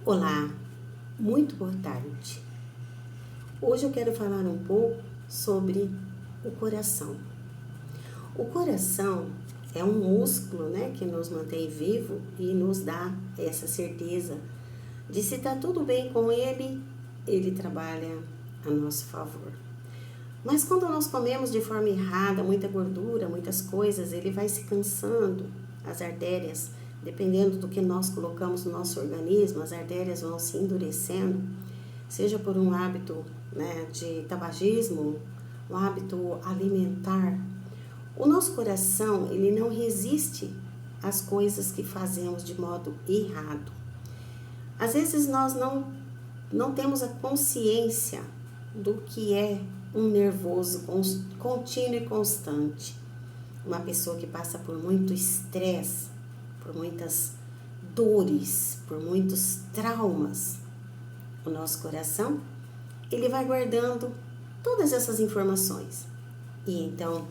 Olá, muito boa tarde. Hoje eu quero falar um pouco sobre o coração. O coração é um músculo, que nos mantém vivo e nos dá essa certeza de se está tudo bem com ele, ele trabalha a nosso favor. Mas quando nós comemos de forma errada, muita gordura, muitas coisas, ele vai se cansando, as artérias, dependendo do que nós colocamos no nosso organismo, as artérias vão se endurecendo, seja por um hábito de tabagismo, um hábito alimentar. O nosso coração, ele não resiste às coisas que fazemos de modo errado. Às vezes nós não temos a consciência do que é um nervoso contínuo e constante. Uma pessoa que passa por muito estresse, por muitas dores, por muitos traumas. O nosso coração, ele vai guardando todas essas informações. E então,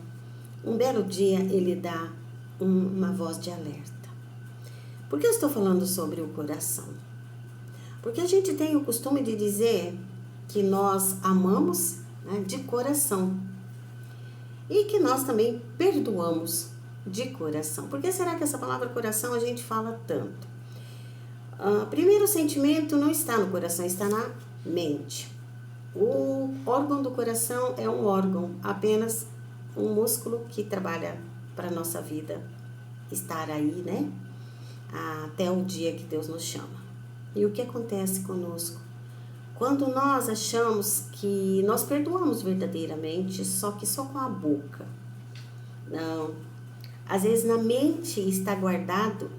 um belo dia, ele dá uma voz de alerta. Por que eu estou falando sobre o coração? Porque a gente tem o costume de dizer que nós amamos de coração e que nós também perdoamos de coração. Por que será que essa palavra coração a gente fala tanto? Primeiro, o sentimento não está no coração, está na mente. O órgão do coração é um órgão, apenas um músculo que trabalha para a nossa vida estar aí, até o dia que Deus nos chama. E o que acontece conosco? Quando nós achamos que nós perdoamos verdadeiramente, só com a boca. Não. Às vezes na mente está guardado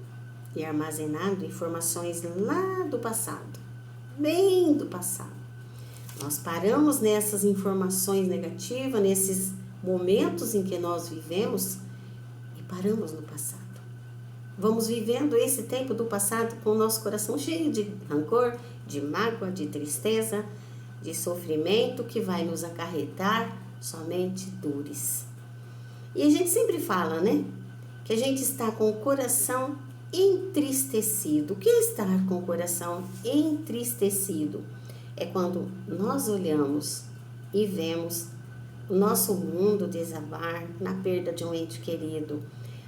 e armazenado informações lá do passado, bem do passado. Nós paramos nessas informações negativas, nesses momentos em que nós vivemos e paramos no passado. Vamos vivendo esse tempo do passado com o nosso coração cheio de rancor, de mágoa, de tristeza, de sofrimento que vai nos acarretar somente dores. E a gente sempre fala, que a gente está com o coração entristecido. O que é estar com o coração entristecido? É quando nós olhamos e vemos o nosso mundo desabar na perda de um ente querido,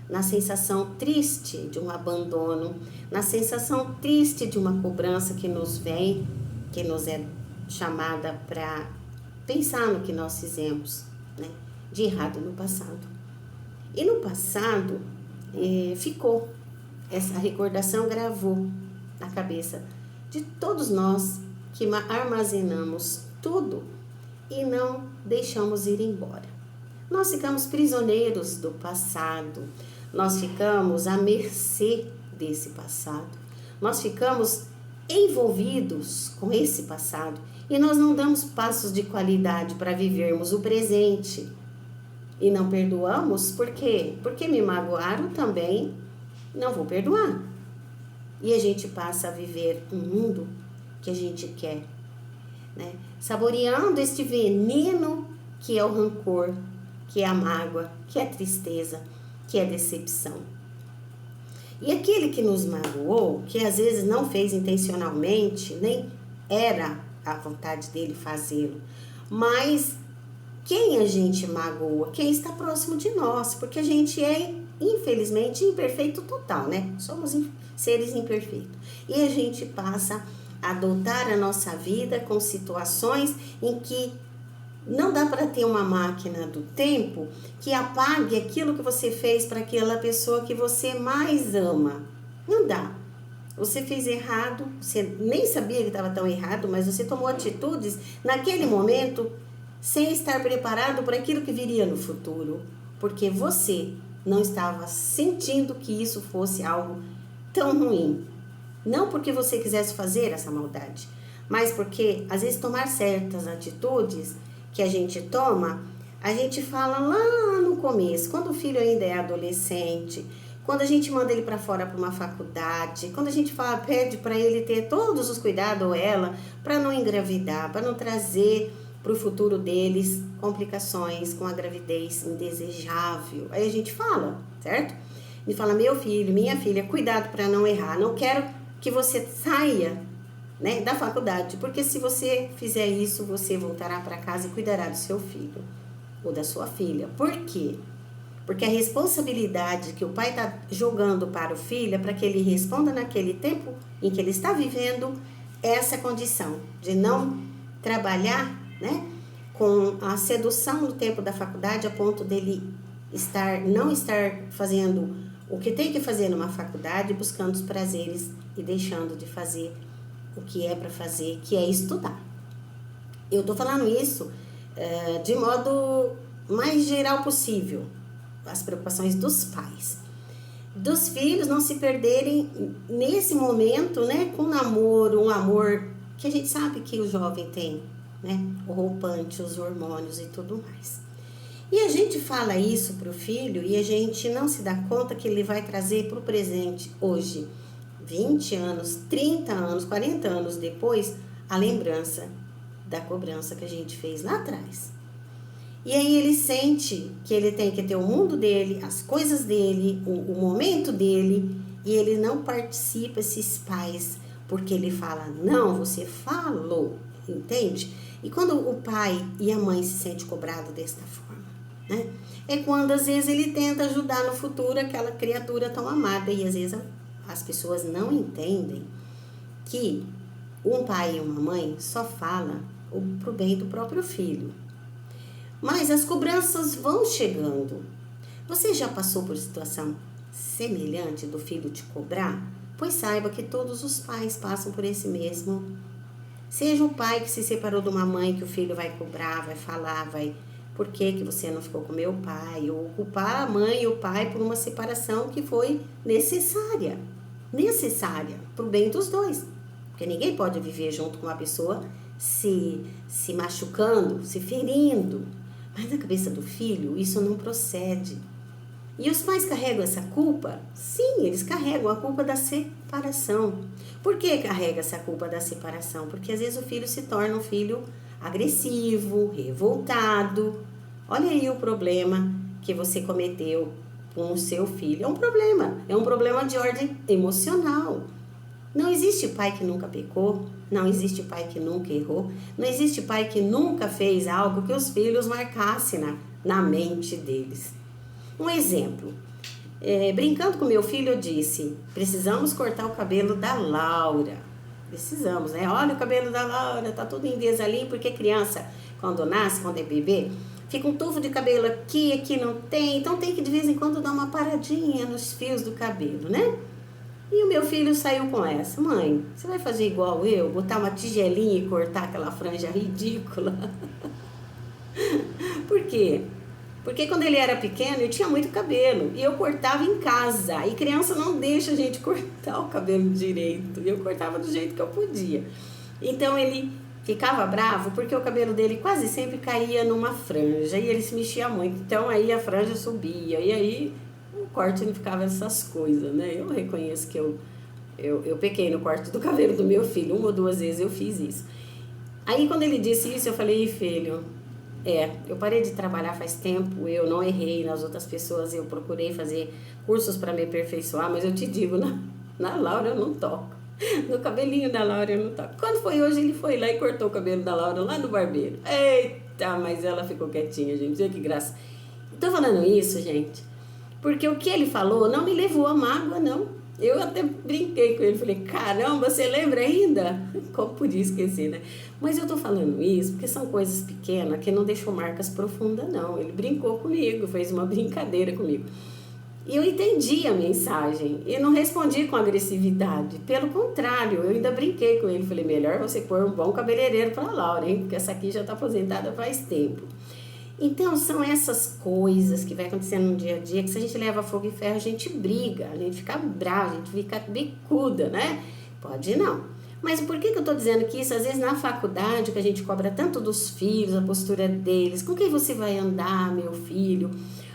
na sensação triste de um abandono, na sensação triste de uma cobrança que nos vem, que nos é chamada para pensar no que nós fizemos, de errado no passado. E no passado ficou, essa recordação gravou na cabeça de todos nós que armazenamos tudo e não deixamos ir embora. Nós ficamos prisioneiros do passado, nós ficamos à mercê desse passado, nós ficamos envolvidos com esse passado e nós não damos passos de qualidade para vivermos o presente. E não perdoamos, por quê? Porque me magoaram também, não vou perdoar. E a gente passa a viver um mundo que a gente quer, saboreando este veneno que é o rancor, que é a mágoa, que é a tristeza, que é a decepção. E aquele que nos magoou, que às vezes não fez intencionalmente, nem era a vontade dele fazê-lo, mas quem a gente magoa? Quem está próximo de nós, porque a gente é, infelizmente, imperfeito total, Somos seres imperfeitos. E a gente passa a adotar a nossa vida com situações em que não dá para ter uma máquina do tempo que apague aquilo que você fez para aquela pessoa que você mais ama. Não dá. Você fez errado, você nem sabia que estava tão errado, mas você tomou atitudes naquele momento sem estar preparado para aquilo que viria no futuro, porque você não estava sentindo que isso fosse algo tão ruim. Não porque você quisesse fazer essa maldade, mas porque, às vezes, tomar certas atitudes que a gente toma, a gente fala lá no começo, quando o filho ainda é adolescente, quando a gente manda ele para fora para uma faculdade, quando a gente pede para ele ter todos os cuidados, ou ela, para não engravidar, para não trazer para o futuro deles complicações com a gravidez indesejável. Aí a gente fala, certo? E fala, meu filho, minha filha, cuidado para não errar. Não quero que você saia né, da faculdade, porque se você fizer isso, você voltará para casa e cuidará do seu filho ou da sua filha. Por quê? Porque a responsabilidade que o pai está jogando para o filho é para que ele responda naquele tempo em que ele está vivendo essa condição de não trabalhar, né, com a sedução no tempo da faculdade a ponto dele não estar fazendo o que tem que fazer numa faculdade, buscando os prazeres e deixando de fazer o que é para fazer, que é estudar. Eu estou falando isso de modo mais geral possível, as preocupações dos pais. Dos filhos não se perderem nesse momento, né, com namoro, um amor que a gente sabe que o jovem tem, né, o roupante, os hormônios e tudo mais. E a gente fala isso para o filho e a gente não se dá conta que ele vai trazer para o presente hoje, 20 anos, 30 anos, 40 anos depois, a lembrança da cobrança que a gente fez lá atrás. E aí ele sente que ele tem que ter o mundo dele, as coisas dele, o momento dele, e ele não participa, esses pais, porque ele fala, não, você falou, entende? E quando o pai e a mãe se sentem cobrados desta forma, né? É quando às vezes ele tenta ajudar no futuro aquela criatura tão amada, e às vezes as pessoas não entendem que um pai e uma mãe só falam pro bem do próprio filho. Mas as cobranças vão chegando. Você já passou por situação semelhante do filho te cobrar? Pois saiba que todos os pais passam por esse mesmo. Seja o pai que se separou de uma mãe que o filho vai cobrar, vai falar, por que você não ficou com meu pai? Ou culpar a mãe e o pai por uma separação que foi necessária para o bem dos dois. Porque ninguém pode viver junto com uma pessoa se machucando, se ferindo. Mas na cabeça do filho, isso não procede. E os pais carregam essa culpa? Sim, eles carregam a culpa da separação. Por que carrega essa culpa da separação? Porque às vezes o filho se torna um filho agressivo, revoltado. Olha aí o problema que você cometeu com o seu filho. É um problema de ordem emocional. Não existe pai que nunca pecou, não existe pai que nunca errou, não existe pai que nunca fez algo que os filhos marcassem na mente deles. Um exemplo, brincando com meu filho, eu disse, precisamos cortar o cabelo da Laura. Precisamos, né? Olha o cabelo da Laura, tá tudo em vez ali, porque criança, quando nasce, quando é bebê, fica um tufo de cabelo aqui não tem, então tem que de vez em quando dar uma paradinha nos fios do cabelo, né? E o meu filho saiu com essa, mãe, você vai fazer igual eu, botar uma tigelinha e cortar aquela franja ridícula? Por quê? Porque quando ele era pequeno, eu tinha muito cabelo e eu cortava em casa. E criança não deixa a gente cortar o cabelo direito. E eu cortava do jeito que eu podia. Então ele ficava bravo porque o cabelo dele quase sempre caía numa franja e ele se mexia muito. Então aí a franja subia e aí o corte não ficava essas coisas, né? Eu reconheço que eu pequei no corte do cabelo do meu filho. 1 ou 2 vezes eu fiz isso. Aí quando ele disse isso, eu falei, filho, eu parei de trabalhar faz tempo, eu não errei nas outras pessoas, eu procurei fazer cursos para me aperfeiçoar, mas eu te digo, na Laura eu não toco. No cabelinho da Laura eu não toco. Quando foi hoje, ele foi lá e cortou o cabelo da Laura lá no barbeiro. Eita, mas ela ficou quietinha, gente. Olha que graça. Tô falando isso, gente, porque o que ele falou não me levou a mágoa, não. Eu até brinquei com ele, falei, caramba, você lembra ainda? Como podia esquecer, né? Mas eu tô falando isso porque são coisas pequenas que não deixam marcas profundas, não. Ele brincou comigo, fez uma brincadeira comigo. E eu entendi a mensagem e não respondi com agressividade. Pelo contrário, eu ainda brinquei com ele. Falei, melhor você pôr um bom cabeleireiro pra Laura, hein? Porque essa aqui já tá aposentada faz tempo. Então, são essas coisas que vai acontecendo no dia a dia, que se a gente leva fogo e ferro, a gente briga, a gente fica brava, a gente fica bicuda, né? Pode não. Mas por que eu tô dizendo que isso? Às vezes na faculdade, que a gente cobra tanto dos filhos, a postura deles, com quem você vai andar, meu filho?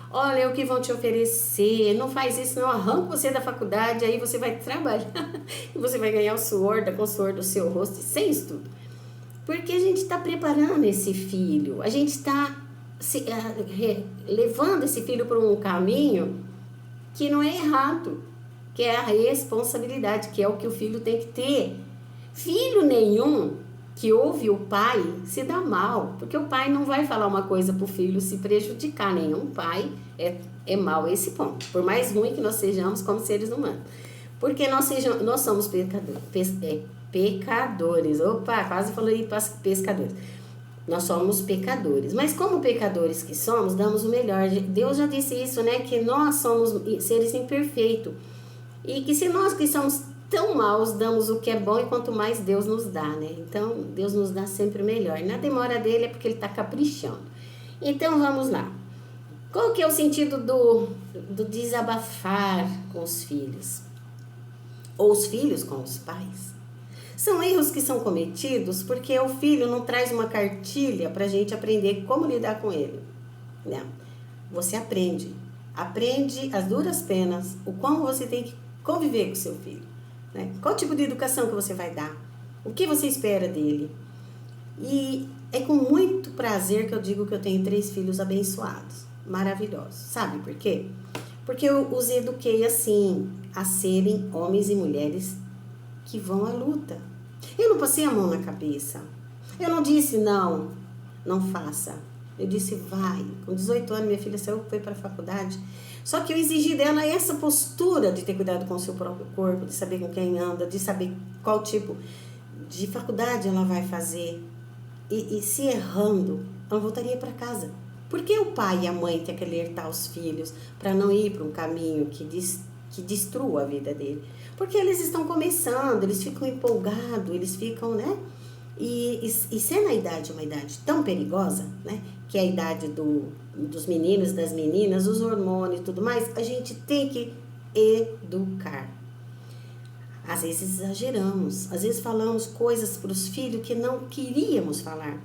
Olha o que vão te oferecer, não faz isso, não, arranca você da faculdade, aí você vai trabalhar e você vai ganhar com o suor do seu rosto, sem estudo. Porque a gente está preparando esse filho, a gente está levando esse filho para um caminho que não é errado, que é a responsabilidade, que é o que o filho tem que ter. Filho nenhum que ouve o pai se dá mal, porque o pai não vai falar uma coisa para o filho se prejudicar. Nenhum pai é mau a esse ponto, por mais ruim que nós sejamos como seres humanos. Porque nós somos pecadores. Opa, quase falei pescadores. Nós somos pecadores. Mas como pecadores que somos, damos o melhor. Deus já disse isso, né? Que nós somos seres imperfeitos. E que se nós que somos tão maus, damos o que é bom e quanto mais Deus nos dá, né? Então, Deus nos dá sempre o melhor. Na demora dele é porque ele está caprichando. Então, vamos lá. Qual que é o sentido do desabafar com os filhos? Ou os filhos com os pais? São erros que são cometidos porque o filho não traz uma cartilha para a gente aprender como lidar com ele. Não. Você aprende as duras penas, o como você tem que conviver com seu filho, né? Qual tipo de educação que você vai dar, o que você espera dele. E é com muito prazer que eu digo que eu tenho 3 filhos abençoados, maravilhosos. Sabe por quê? Porque eu os eduquei assim, a serem homens e mulheres que vão à luta. Eu não passei a mão na cabeça. Eu não disse não faça. Eu disse vai. Com 18 anos minha filha saiu, foi para a faculdade. Só que eu exigi dela essa postura de ter cuidado com o seu próprio corpo, de saber com quem anda, de saber qual tipo de faculdade ela vai fazer. E se errando, ela voltaria para casa. Por que o pai e a mãe têm que alertar os filhos para não ir para um caminho que destrua a vida dele? Porque eles estão começando, eles ficam empolgados, eles ficam, né? E sendo a idade uma idade tão perigosa, né? Que é a idade dos meninos, das meninas, os hormônios e tudo mais, a gente tem que educar. Às vezes exageramos, às vezes falamos coisas para os filhos que não queríamos falar.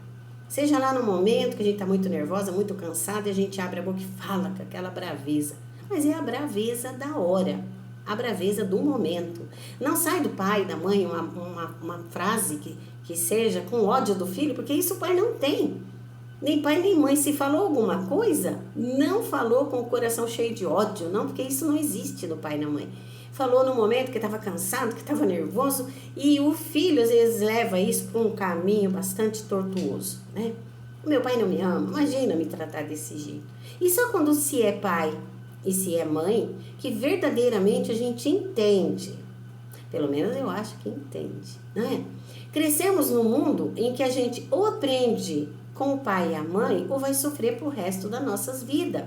Seja lá no momento que a gente está muito nervosa, muito cansada, e a gente abre a boca e fala com aquela braveza. Mas é a braveza da hora, a braveza do momento. Não sai do pai, da mãe, uma frase que seja com ódio do filho, porque isso o pai não tem. Nem pai nem mãe. Se falou alguma coisa, não falou com o coração cheio de ódio, não, porque isso não existe no pai e na mãe. Falou no momento que estava cansado, que estava nervoso, e o filho às vezes leva isso para um caminho bastante tortuoso, né? Meu pai não me ama, imagina me tratar desse jeito. E só quando se é pai e se é mãe, que verdadeiramente a gente entende. Pelo menos eu acho que entende, não é? Crescemos num mundo em que a gente ou aprende com o pai e a mãe, ou vai sofrer pro resto das nossas vidas.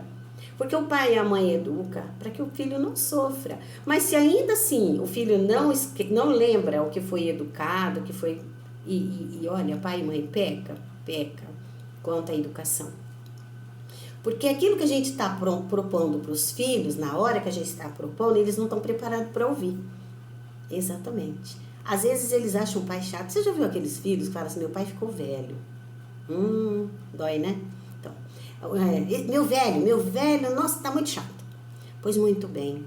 Porque o pai e a mãe educam para que o filho não sofra. Mas se ainda assim o filho não lembra o que foi educado, que foi... E olha, pai e mãe peca quanto à educação. Porque aquilo que a gente está propondo para os filhos, na hora que a gente está propondo, eles não estão preparados para ouvir. Exatamente. Às vezes eles acham o pai chato. Você já viu aqueles filhos que falam assim, meu pai ficou velho. Dói, né? Então, meu velho, nossa, tá muito chato. Pois muito bem.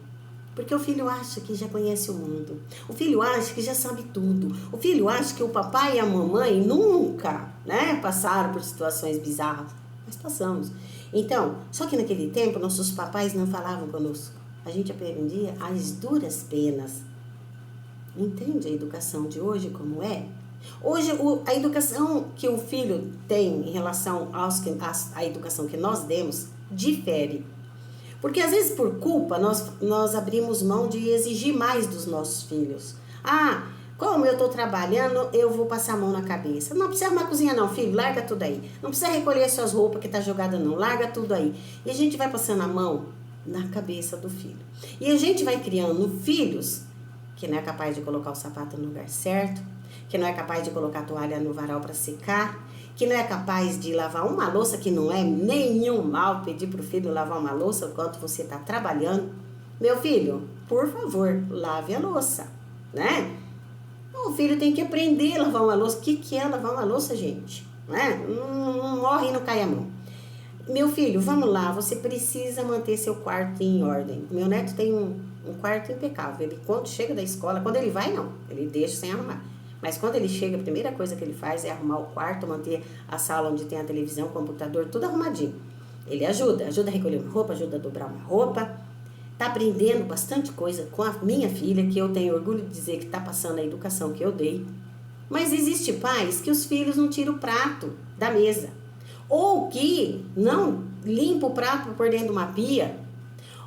Porque o filho acha que já conhece o mundo. O filho acha que já sabe tudo. O filho acha que o papai e a mamãe nunca, né, passaram por situações bizarras. Nós passamos. Então, só que naquele tempo, nossos papais não falavam conosco. A gente aprendia as duras penas. Entende a educação de hoje como é? Hoje, a educação que o filho tem em relação à educação que nós demos, difere. Porque às vezes por culpa nós abrimos mão de exigir mais dos nossos filhos. Como eu estou trabalhando, eu vou passar a mão na cabeça. Não precisa arrumar a cozinha não, filho, larga tudo aí. Não precisa recolher suas roupas que tá jogada não, larga tudo aí. E a gente vai passando a mão na cabeça do filho. E a gente vai criando filhos que não é capaz de colocar o sapato no lugar certo, que não é capaz de colocar a toalha no varal para secar, que não é capaz de lavar uma louça, que não é nenhum mal pedir para o filho lavar uma louça enquanto você está trabalhando. Meu filho, por favor, lave a louça, né? O filho tem que aprender a lavar uma louça. O que é lavar uma louça, gente? Não morre e não cai a mão. Meu filho, vamos lá, você precisa manter seu quarto em ordem. Meu neto tem um quarto impecável. Ele, quando chega da escola, quando ele vai, não. Ele deixa sem arrumar. Mas quando ele chega, a primeira coisa que ele faz é arrumar o quarto, manter a sala onde tem a televisão, o computador, tudo arrumadinho. Ele ajuda a recolher uma roupa, ajuda a dobrar uma roupa. Tá aprendendo bastante coisa com a minha filha, que eu tenho orgulho de dizer que tá passando a educação que eu dei. Mas existe pais que os filhos não tiram o prato da mesa. Ou que não limpa o prato para pôr dentro de uma pia.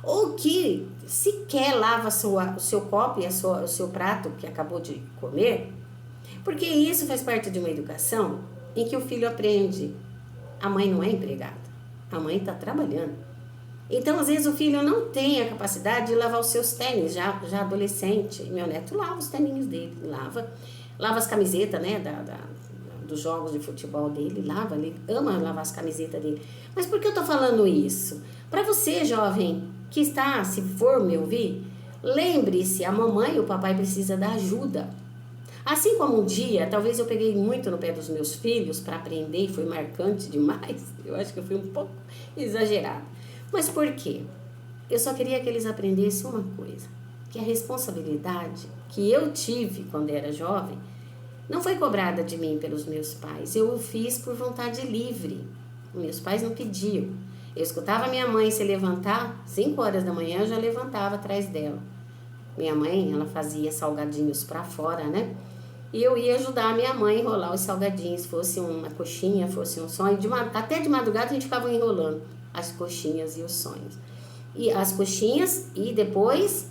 Ou que sequer lava o seu copo e o seu prato que acabou de comer. Porque isso faz parte de uma educação em que o filho aprende. A mãe não é empregada. A mãe está trabalhando. Então, às vezes, o filho não tem a capacidade de lavar os seus tênis, já adolescente. Meu neto lava os tênis dele, lava as camisetas, né, dos jogos de futebol dele, ele ama lavar as camisetas dele. Mas por que eu tô falando isso? Para você, jovem, que está, se for me ouvir, lembre-se, a mamãe e o papai precisam da ajuda. Assim como um dia, talvez eu peguei muito no pé dos meus filhos para aprender e foi marcante demais, eu acho que eu fui um pouco exagerada. Mas por quê? Eu só queria que eles aprendessem uma coisa, que a responsabilidade que eu tive quando era jovem não foi cobrada de mim pelos meus pais. Eu o fiz por vontade livre. Meus pais não pediam. Eu escutava minha mãe se levantar, 5 horas da manhã eu já levantava atrás dela. Minha mãe, ela fazia salgadinhos para fora, né? E eu ia ajudar a minha mãe a enrolar os salgadinhos, fosse uma coxinha, fosse um sonho. Até de madrugada a gente ficava enrolando as coxinhas e os sonhos. E as coxinhas e depois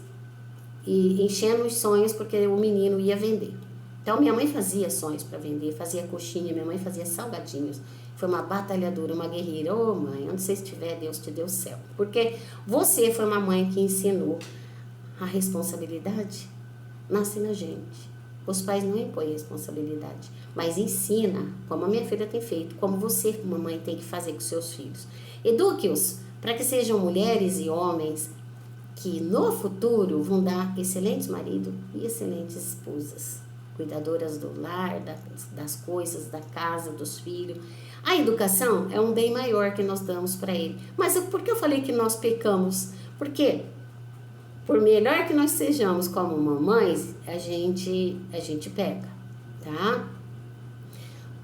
enchendo os sonhos porque o menino ia vender. Então, minha mãe fazia sonhos para vender, fazia coxinha, minha mãe fazia salgadinhos. Foi uma batalhadora, uma guerreira. Ô, mãe, onde você estiver, Deus te deu o céu. Porque você foi uma mãe que ensinou a responsabilidade. Nasce na gente. Os pais não impõem responsabilidade, mas ensina, como a minha filha tem feito, como você, mamãe, tem que fazer com seus filhos. Eduque-os para que sejam mulheres e homens que no futuro vão dar excelentes maridos e excelentes esposas. Cuidadoras do lar, das coisas, da casa, dos filhos. A educação é um bem maior que nós damos para ele. Mas por que eu falei que nós pecamos? Porque, por melhor que nós sejamos como mamães, a gente peca, tá?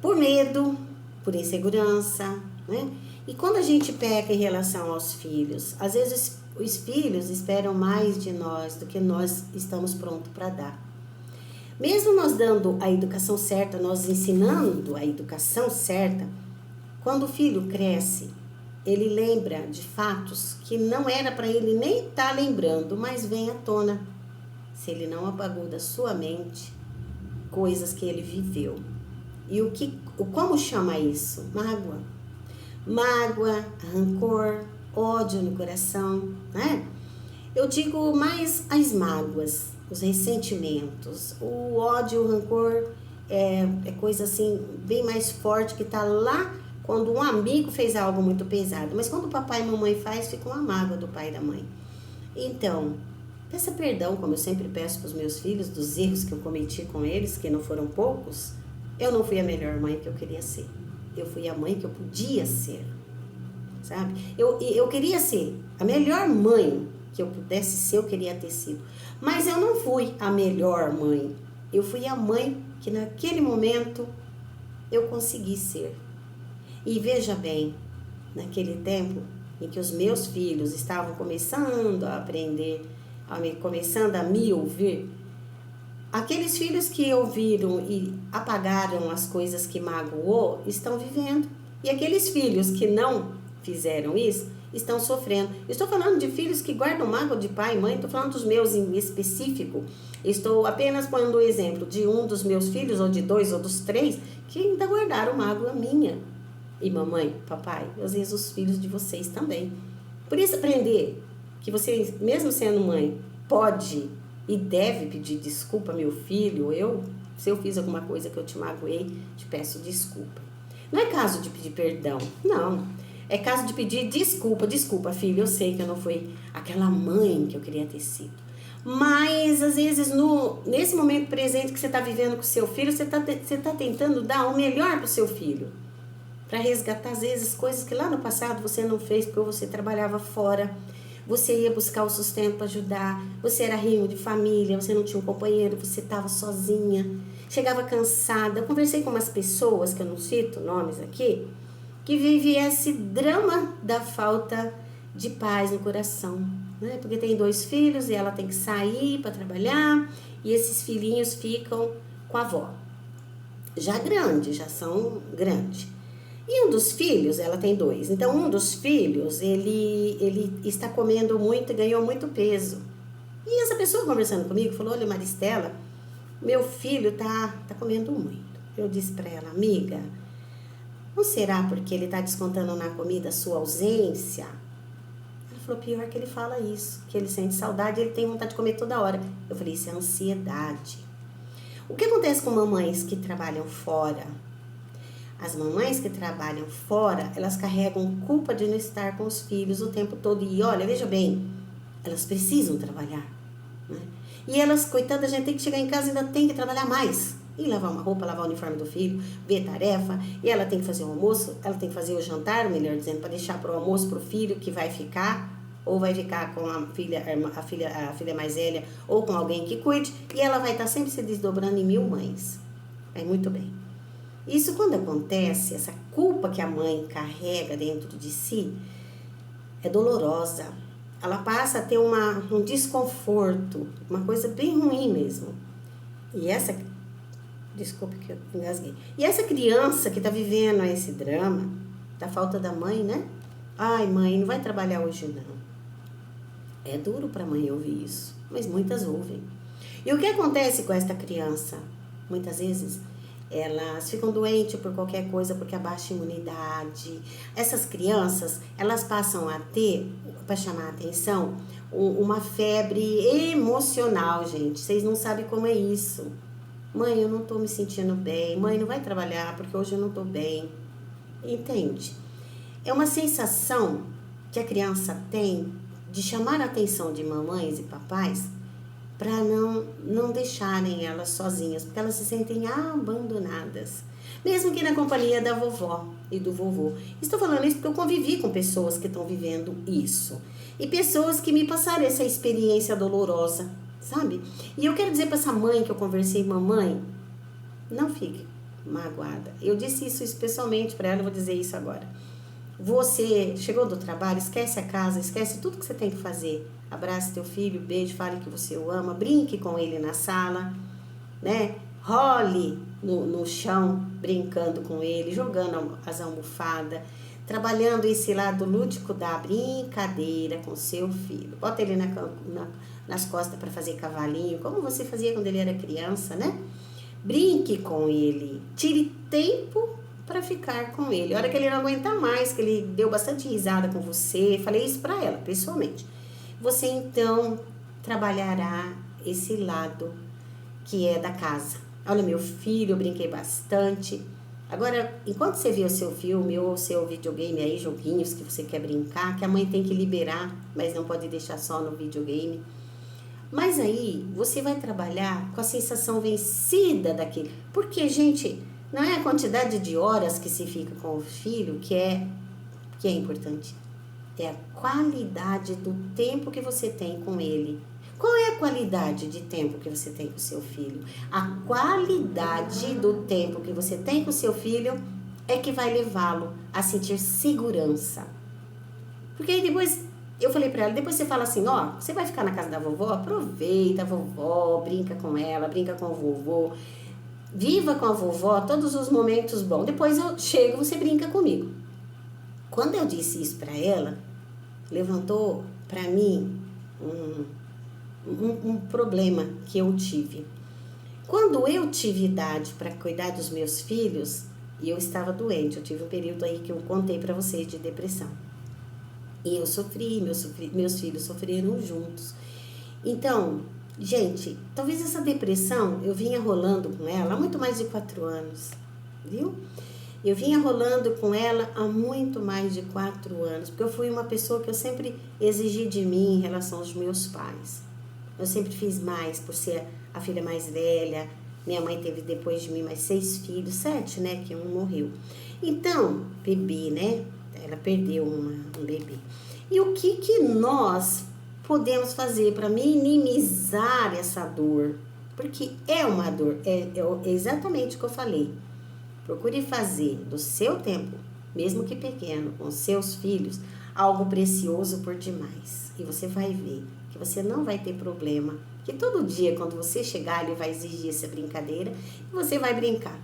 Por medo, por insegurança, né? E quando a gente peca em relação aos filhos, às vezes os filhos esperam mais de nós do que nós estamos prontos para dar. Mesmo nós dando a educação certa, nós ensinando a educação certa, quando o filho cresce, ele lembra de fatos que não era para ele nem estar lembrando, mas vem à tona. Se ele não apagou da sua mente coisas que ele viveu. E como chama isso? Mágoa. Mágoa, rancor, ódio no coração, né? Eu digo mais as mágoas, os ressentimentos. O ódio, o rancor é coisa assim, bem mais forte, que tá lá quando um amigo fez algo muito pesado. Mas quando o papai e a mamãe faz, fica uma mágoa do pai e da mãe. Então, peça perdão, como eu sempre peço para os meus filhos, dos erros que eu cometi com eles, que não foram poucos. Eu não fui a melhor mãe que eu queria ser. Eu fui a mãe que eu podia ser, sabe? Eu queria ser a melhor mãe que eu pudesse ser, eu queria ter sido. Mas eu não fui a melhor mãe. Eu fui a mãe que naquele momento eu consegui ser. E veja bem, naquele tempo em que os meus filhos estavam começando a aprender, começando a me ouvir, aqueles filhos que ouviram e apagaram as coisas que magoou, estão vivendo. E aqueles filhos que não fizeram isso, estão sofrendo. Estou falando de filhos que guardam mágoa de pai e mãe, estou falando dos meus em específico. Estou apenas pondo o exemplo de um dos meus filhos, ou de 2 ou dos 3, que ainda guardaram mágoa minha. E mamãe, papai, às vezes os filhos de vocês também. Por isso, aprender que você, mesmo sendo mãe, pode e deve pedir desculpa, meu filho. Se eu fiz alguma coisa que eu te magoei, te peço desculpa. Não é caso de pedir perdão, não. É caso de pedir desculpa. Desculpa, filho, eu sei que eu não fui aquela mãe que eu queria ter sido. Mas, às vezes, nesse momento presente que você está vivendo com o seu filho, você tá tentando dar o melhor para o seu filho. Para resgatar, às vezes, coisas que lá no passado você não fez porque você trabalhava fora. Você ia buscar o sustento para ajudar. Você era rimo de família, você não tinha um companheiro, você estava sozinha. Chegava cansada. Eu conversei com umas pessoas, que eu não cito nomes aqui, que vivia esse drama da falta de paz no coração, né? Porque tem 2 filhos e ela tem que sair para trabalhar e esses filhinhos ficam com a avó. já grande, já são grandes. E um dos filhos, ela tem 2, então um dos filhos, ele está comendo muito e ganhou muito peso. E essa pessoa conversando comigo falou, olha Maristela, meu filho tá comendo muito. Eu disse para ela, amiga, não será porque ele está descontando na comida a sua ausência? Ela falou, pior que ele fala isso, que ele sente saudade e ele tem vontade de comer toda hora. Eu falei, isso é ansiedade. O que acontece com mamães que trabalham fora? As mamães que trabalham fora, elas carregam culpa de não estar com os filhos o tempo todo. E olha, veja bem, elas precisam trabalhar, né? E elas, coitadas, a gente tem que chegar em casa e ainda tem que trabalhar mais. E lavar uma roupa, lavar o uniforme do filho, ver tarefa. E ela tem que fazer o almoço, ela tem que fazer o jantar, melhor dizendo, para deixar para o almoço para o filho que vai ficar, ou vai ficar com a filha mais velha, ou com alguém que cuide. E ela vai estar sempre se desdobrando em 1000 mães. É muito bem. Isso quando acontece, essa culpa que a mãe carrega dentro de si, é dolorosa. Ela passa a ter um desconforto, uma coisa bem ruim mesmo. E essa, desculpe que eu engasguei. E essa criança que está vivendo esse drama, da falta da mãe, né? Ai, mãe, não vai trabalhar hoje não. É duro para a mãe ouvir isso, mas muitas ouvem. E o que acontece com esta criança? Muitas vezes elas ficam doentes por qualquer coisa, porque abaixa a imunidade. Essas crianças, elas passam a ter, para chamar a atenção, uma febre emocional, gente. Vocês não sabem como é isso. Mãe, eu não tô me sentindo bem. Mãe, não vai trabalhar porque hoje eu não tô bem. Entende? É uma sensação que a criança tem de chamar a atenção de mamães e papais para não deixarem elas sozinhas, porque elas se sentem abandonadas, mesmo que na companhia da vovó e do vovô. Estou falando isso porque eu convivi com pessoas que estão vivendo isso, e pessoas que me passaram essa experiência dolorosa, sabe? E eu quero dizer para essa mãe que eu conversei, mamãe, não fique magoada. Eu disse isso especialmente para ela, eu vou dizer isso agora. Você chegou do trabalho, esquece a casa, esquece tudo que você tem que fazer. Abrace teu filho, beijo, fale que você o ama, brinque com ele na sala, né? Role no chão, brincando com ele, jogando as almofadas, trabalhando esse lado lúdico da brincadeira com seu filho. Bota ele nas costas para fazer cavalinho, como você fazia quando ele era criança, né? Brinque com ele, tire tempo para ficar com ele. A hora que ele não aguentar mais, que ele deu bastante risada com você, falei isso para ela, pessoalmente. Você então trabalhará esse lado que é da casa. Olha, meu filho, eu brinquei bastante. Agora, enquanto você vê o seu filme ou o seu videogame aí, joguinhos que você quer brincar, que a mãe tem que liberar, mas não pode deixar só no videogame. Mas aí, você vai trabalhar com a sensação vencida daquele. Porque, gente, não é a quantidade de horas que se fica com o filho que é importante. É a qualidade do tempo que você tem com ele. Qual é a qualidade de tempo que você tem com o seu filho? A qualidade do tempo que você tem com o seu filho é que vai levá-lo a sentir segurança. Porque aí depois, eu falei pra ela, depois você fala assim, ó, você vai ficar na casa da vovó? Aproveita a vovó, brinca com ela, brinca com o vovô. Viva com a vovó todos os momentos bons. Depois eu chego, você brinca comigo. Quando eu disse isso para ela, levantou para mim um problema que eu tive. Quando eu tive idade para cuidar dos meus filhos, e eu estava doente, eu tive um período aí que eu contei para vocês de depressão. E eu sofri, meus filhos sofreram juntos. Então, gente, talvez essa depressão eu vinha rolando com ela há muito mais de 4 anos, viu? Eu vinha rolando com ela há muito mais de 4 anos, porque eu fui uma pessoa que eu sempre exigi de mim em relação aos meus pais. Eu sempre fiz mais por ser a filha mais velha. Minha mãe teve depois de mim mais 6 filhos, 7, né, que um morreu. Então, bebê, né, ela perdeu um bebê. E o que nós podemos fazer para minimizar essa dor? Porque é uma dor, é exatamente o que eu falei. Procure fazer do seu tempo, mesmo que pequeno, com seus filhos, algo precioso por demais. E você vai ver que você não vai ter problema. Que todo dia, quando você chegar, ele vai exigir essa brincadeira e você vai brincar.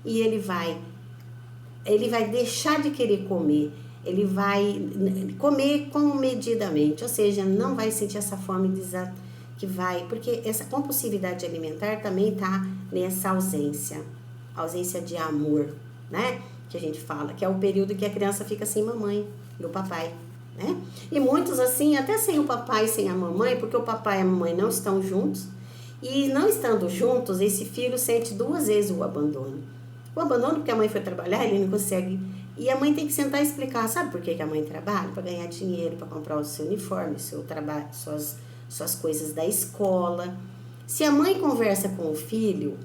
e ele vai deixar de querer comer, ele vai comer comedidamente, ou seja, não vai sentir essa fome que vai, porque essa compulsividade alimentar também tá nessa ausência de amor, né? Que a gente fala, que é o período que a criança fica sem mamãe e o papai, né? E muitos assim, até sem o papai e sem a mamãe, porque o papai e a mamãe não estão juntos, e não estando juntos, esse filho sente 2 vezes o abandono. O abandono porque a mãe foi trabalhar, ele não consegue. E a mãe tem que sentar e explicar, sabe por que a mãe trabalha? Para ganhar dinheiro, para comprar o seu uniforme, o seu trabalho, suas coisas da escola. Se a mãe conversa com o filho,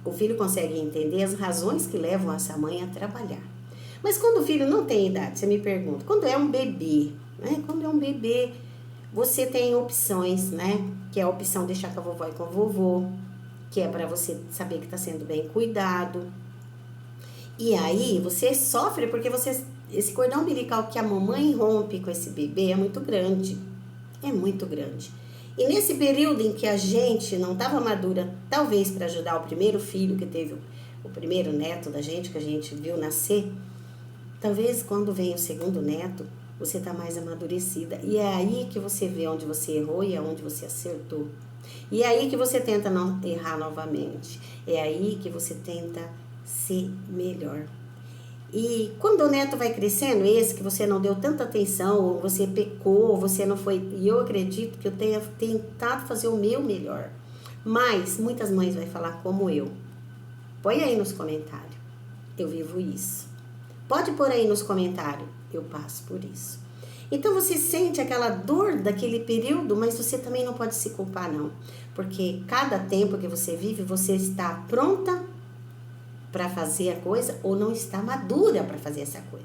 o filho consegue entender as razões que levam essa mãe a trabalhar. Mas quando o filho não tem idade, você me pergunta, quando é um bebê, né? Quando é um bebê, você tem opções, né? Que é a opção de deixar com a vovó e com o vovô, que é para você saber que está sendo bem cuidado. E aí você sofre porque esse cordão umbilical que a mamãe rompe com esse bebê é muito grande. É muito grande. E nesse período em que a gente não estava madura, talvez para ajudar o primeiro filho que teve, o primeiro neto da gente, que a gente viu nascer, talvez quando vem o segundo neto, você está mais amadurecida. E é aí que você vê onde você errou e onde você acertou. E é aí que você tenta não errar novamente. É aí que você tenta ser melhor. E quando o neto vai crescendo, esse que você não deu tanta atenção, ou você pecou, você não foi... E eu acredito que eu tenha tentado fazer o meu melhor. Mas muitas mães vão falar como eu. Põe aí nos comentários. Eu vivo isso. Pode pôr aí nos comentários. Eu passo por isso. Então você sente aquela dor daquele período, mas você também não pode se culpar não. Porque cada tempo que você vive, você está pronta para fazer a coisa ou não está madura para fazer essa coisa.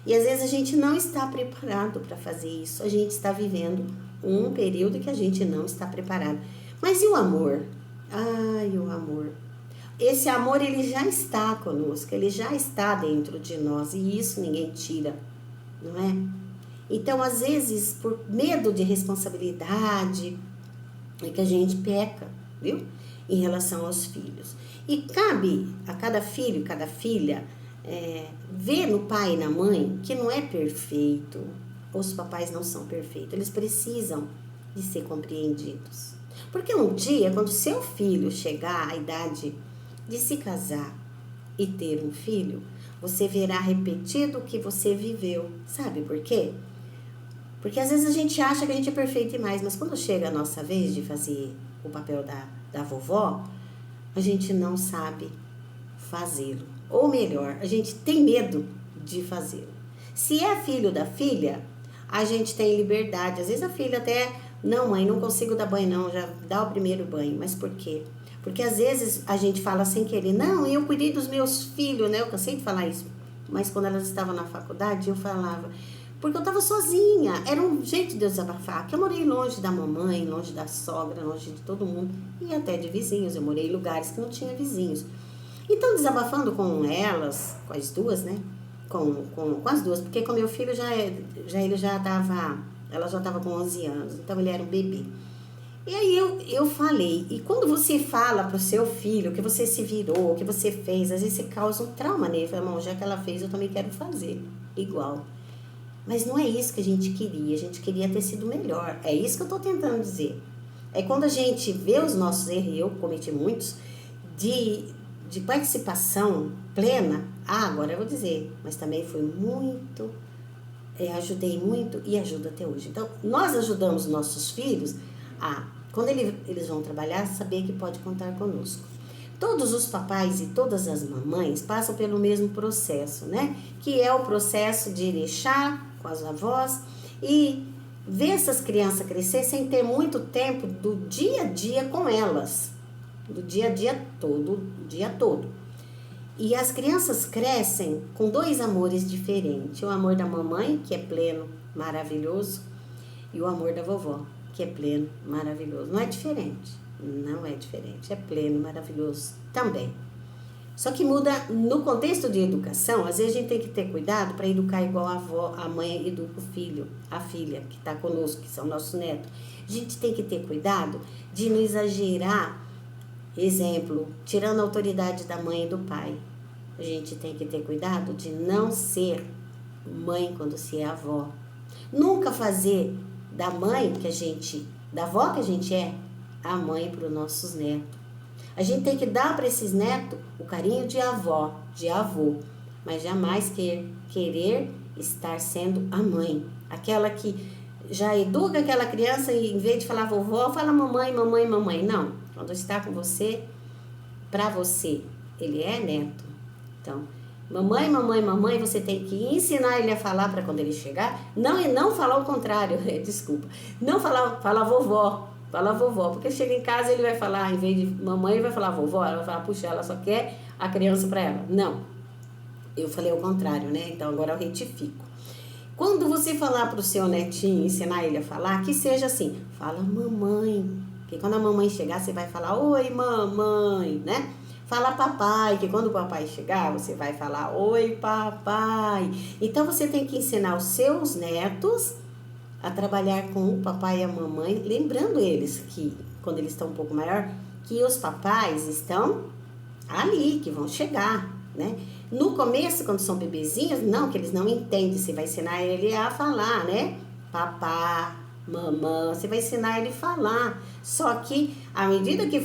E às vezes a gente não está preparado para fazer isso. A gente está vivendo um período que a gente não está preparado. Mas e o amor? Ai, o amor. Esse amor, ele já está conosco, ele já está dentro de nós e isso ninguém tira, não é? Então, às vezes, por medo de responsabilidade, é que a gente peca, viu? Em relação aos filhos. E cabe a cada filho, cada filha, ver no pai e na mãe que não é perfeito. Os papais não são perfeitos, eles precisam de ser compreendidos. Porque um dia, quando seu filho chegar à idade de se casar e ter um filho, você verá repetido o que você viveu. Sabe por quê? Porque às vezes a gente acha que a gente é perfeito demais, mas quando chega a nossa vez de fazer o papel da vovó, a gente não sabe fazê-lo. Ou melhor, a gente tem medo de fazê-lo. Se é filho da filha, a gente tem liberdade. Às vezes a filha até, não mãe, não consigo dar banho não, já dá o primeiro banho. Mas por quê? Porque às vezes a gente fala sem querer, não, eu cuidei dos meus filhos, né? Eu cansei de falar isso. Mas quando elas estavam na faculdade, eu falava... Porque eu estava sozinha, era um jeito de eu desabafar, porque eu morei longe da mamãe, longe da sogra, longe de todo mundo, e até de vizinhos, eu morei em lugares que não tinha vizinhos. Então, desabafando com elas, com as duas, né, com as duas, porque com meu filho ela já estava com 11 anos, então ele era um bebê. E aí eu falei, e quando você fala pro seu filho que você se virou, que você fez, às vezes você causa um trauma nele, fala, irmão, já que ela fez, eu também quero fazer, igual. Mas não é isso que a gente queria ter sido melhor. É isso que eu estou tentando dizer. É quando a gente vê os nossos erros, eu cometi muitos, de participação plena. Agora eu vou dizer, mas também foi muito, ajudei muito e ajudo até hoje. Então, nós ajudamos nossos filhos a, quando eles vão trabalhar, saber que pode contar conosco. Todos os papais e todas as mamães passam pelo mesmo processo, né? Que é o processo de deixar com as avós e ver essas crianças crescer sem ter muito tempo do dia a dia com elas, do dia a dia todo, o dia todo. E as crianças crescem com 2 amores diferentes, o amor da mamãe, que é pleno, maravilhoso, e o amor da vovó, que é pleno, maravilhoso. Não é diferente, é pleno, maravilhoso também. Só que muda no contexto de educação, às vezes a gente tem que ter cuidado para educar igual a avó, a mãe educa o filho, a filha que está conosco, que são nossos netos. A gente tem que ter cuidado de não exagerar Exemplo, tirando a autoridade da mãe e do pai. A gente tem que ter cuidado de não ser mãe quando se é avó. Nunca fazer da mãe da avó que a gente é, a mãe para os nossos netos. A gente tem que dar para esses netos o carinho de avó, de avô, mas jamais querer estar sendo a mãe. Aquela que já educa aquela criança e em vez de falar vovó, fala mamãe, mamãe, mamãe. Não, quando está com você, para você, ele é neto. Então, mamãe, mamãe, mamãe, você tem que ensinar ele a falar para quando ele chegar. Não falar o contrário, desculpa. Não falar vovó. Fala vovó, porque chega em casa ele vai falar, em vez de mamãe, ele vai falar vovó, ela vai falar, puxa, ela só quer a criança para ela. Não, eu falei o contrário, né? Então agora eu retifico. Quando você falar para o seu netinho, ensinar ele a falar, que seja assim, fala mamãe, porque quando a mamãe chegar, você vai falar, oi mamãe, né? Fala papai, que quando o papai chegar, você vai falar, oi papai. Então você tem que ensinar os seus netos a trabalhar com o papai e a mamãe, lembrando eles que, quando eles estão um pouco maior, que os papais estão ali, que vão chegar, né? No começo, quando são bebezinhos, não, que eles não entendem, você vai ensinar ele a falar, né? Papá, mamã, você vai ensinar ele a falar. Só que, à medida que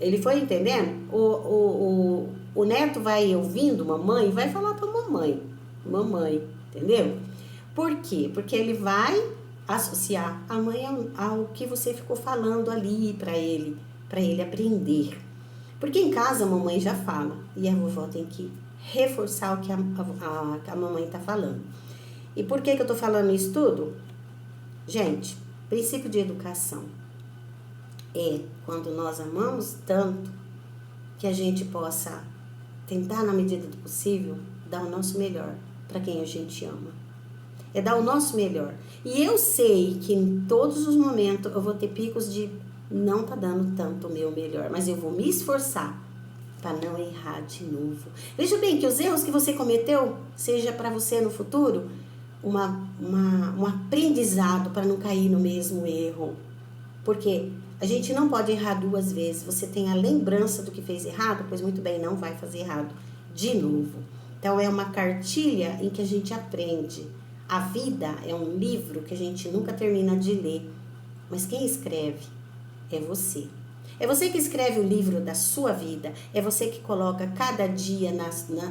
ele for entendendo, o neto vai ouvindo mamãe e vai falar para mamãe, entendeu? Por quê? Porque ele vai associar a mãe ao que você ficou falando ali para ele aprender. Porque em casa a mamãe já fala e a vovó tem que reforçar o que a mamãe está falando. E por que eu estou falando isso tudo? Gente, princípio de educação é quando nós amamos tanto que a gente possa tentar, na medida do possível, dar o nosso melhor para quem a gente ama. É dar o nosso melhor. E eu sei que em todos os momentos eu vou ter picos de não tá dando tanto o meu melhor, mas eu vou me esforçar para não errar de novo. Veja bem que os erros que você cometeu seja para você no futuro um aprendizado para não cair no mesmo erro. Porque a gente não pode errar 2 vezes. Você tem a lembrança do que fez errado, pois muito bem, não vai fazer errado de novo. Então é uma cartilha em que a gente aprende. A vida é um livro que a gente nunca termina de ler, mas quem escreve é você. É você que escreve o livro da sua vida, é você que coloca cada dia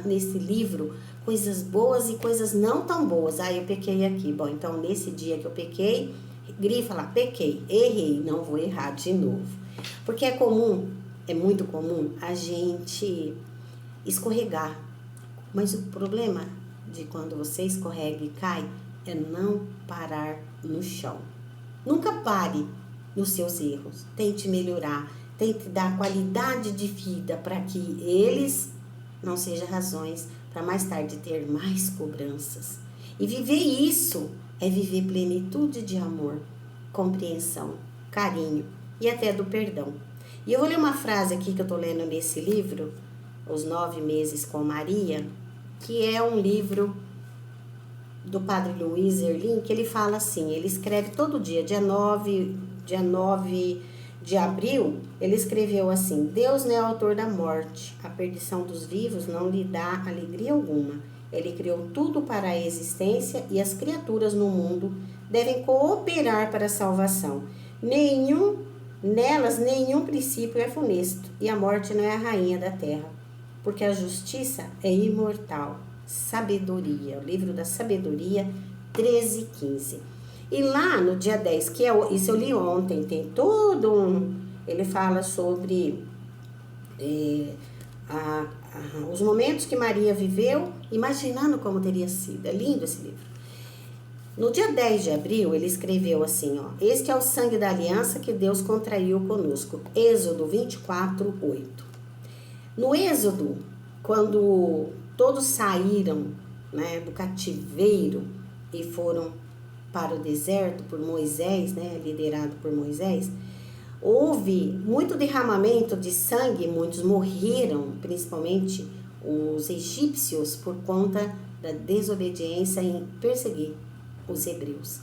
nesse livro coisas boas e coisas não tão boas. Eu pequei aqui. Bom, então nesse dia que eu pequei, grifa lá, pequei, errei, não vou errar de novo. Porque é muito comum a gente escorregar, mas o problema de quando você escorrega e cai é não parar no chão. Nunca pare nos seus erros. Tente melhorar, tente dar qualidade de vida para que eles não sejam razões para mais tarde ter mais cobranças. E viver isso é viver plenitude de amor, compreensão, carinho e até do perdão. E eu vou ler uma frase aqui que eu estou lendo nesse livro, Os 9 Meses com Maria, que é um livro do Padre Luiz Erlim, que ele fala assim, ele escreve todo dia, dia 9 de abril, ele escreveu assim, Deus não é autor da morte, a perdição dos vivos não lhe dá alegria alguma. Ele criou tudo para a existência e as criaturas no mundo devem cooperar para a salvação. Nelas nenhum princípio é funesto e a morte não é a rainha da terra, porque a justiça é imortal. Sabedoria, o livro da sabedoria 13:15. E lá no dia 10, que isso eu li ontem, tem todo ele fala sobre os momentos que Maria viveu, imaginando como teria sido. É lindo esse livro. No dia 10 de abril, ele escreveu assim, este é o sangue da aliança que Deus contraiu conosco. Êxodo 24:8. No Êxodo, quando todos saíram, né, do cativeiro e foram para o deserto por Moisés, né, liderado por Moisés, houve muito derramamento de sangue, muitos morreram, principalmente os egípcios, por conta da desobediência em perseguir os hebreus.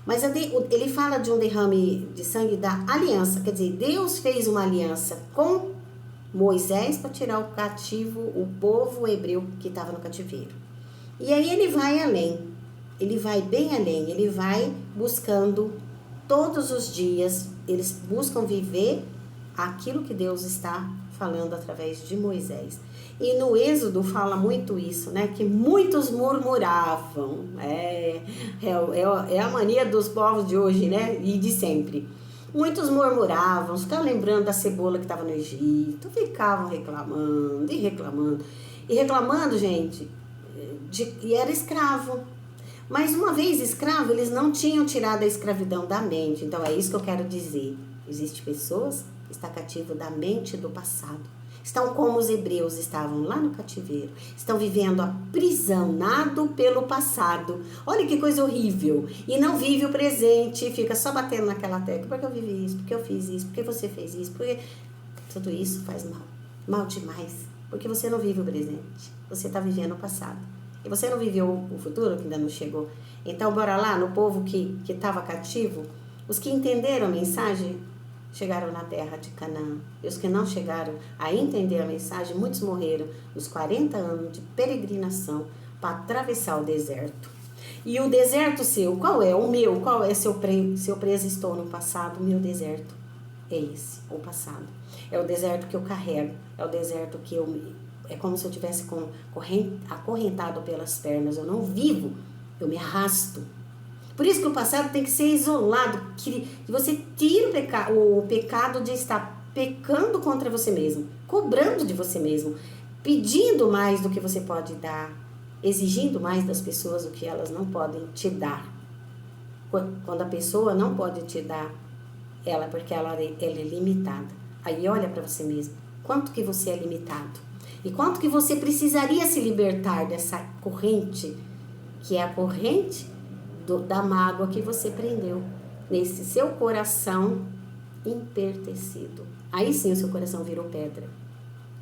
Mas ele fala de um derrame de sangue da aliança, quer dizer, Deus fez uma aliança com Moisés para tirar o cativo, o povo hebreu que estava no cativeiro. E aí ele vai além, ele vai bem além, ele vai buscando todos os dias, eles buscam viver aquilo que Deus está falando através de Moisés. E no Êxodo fala muito isso, né? Que muitos murmuravam. É a mania dos povos de hoje, né? E de sempre. Muitos murmuravam, ficavam lembrando da cebola que estava no Egito, ficavam reclamando e reclamando. E reclamando, gente, e era escravo. Mas uma vez escravo, eles não tinham tirado a escravidão da mente. Então é isso que eu quero dizer. Existem pessoas que estão cativas da mente do passado. Estão como os hebreus estavam lá no cativeiro. Estão vivendo aprisionado pelo passado. Olha que coisa horrível. E não vive o presente. Fica só batendo naquela tecla. Porque eu vivi isso, porque eu fiz isso, porque você fez isso. Porque tudo isso faz mal. Mal demais. Porque você não vive o presente. Você está vivendo o passado. E você não viveu o futuro que ainda não chegou. Então, bora lá, no povo que estava cativo. Os que entenderam a mensagem chegaram na terra de Canaã. E os que não chegaram a entender a mensagem, muitos morreram nos 40 anos de peregrinação para atravessar o deserto. E o deserto seu, qual é? O meu, qual é se eu preso estou no passado? O meu deserto é esse, o passado. É o deserto que eu carrego, é o deserto que é como se eu tivesse acorrentado pelas pernas. Eu não vivo, eu me arrasto. Por isso que o passado tem que ser isolado, que você tira o pecado de estar pecando contra você mesmo, cobrando de você mesmo, pedindo mais do que você pode dar, exigindo mais das pessoas o que elas não podem te dar. Quando a pessoa não pode te dar, porque ela é limitada. Aí olha para você mesmo, quanto que você é limitado e quanto que você precisaria se libertar dessa corrente, que é a corrente da mágoa que você prendeu nesse seu coração empertecido. Aí sim o seu coração virou pedra,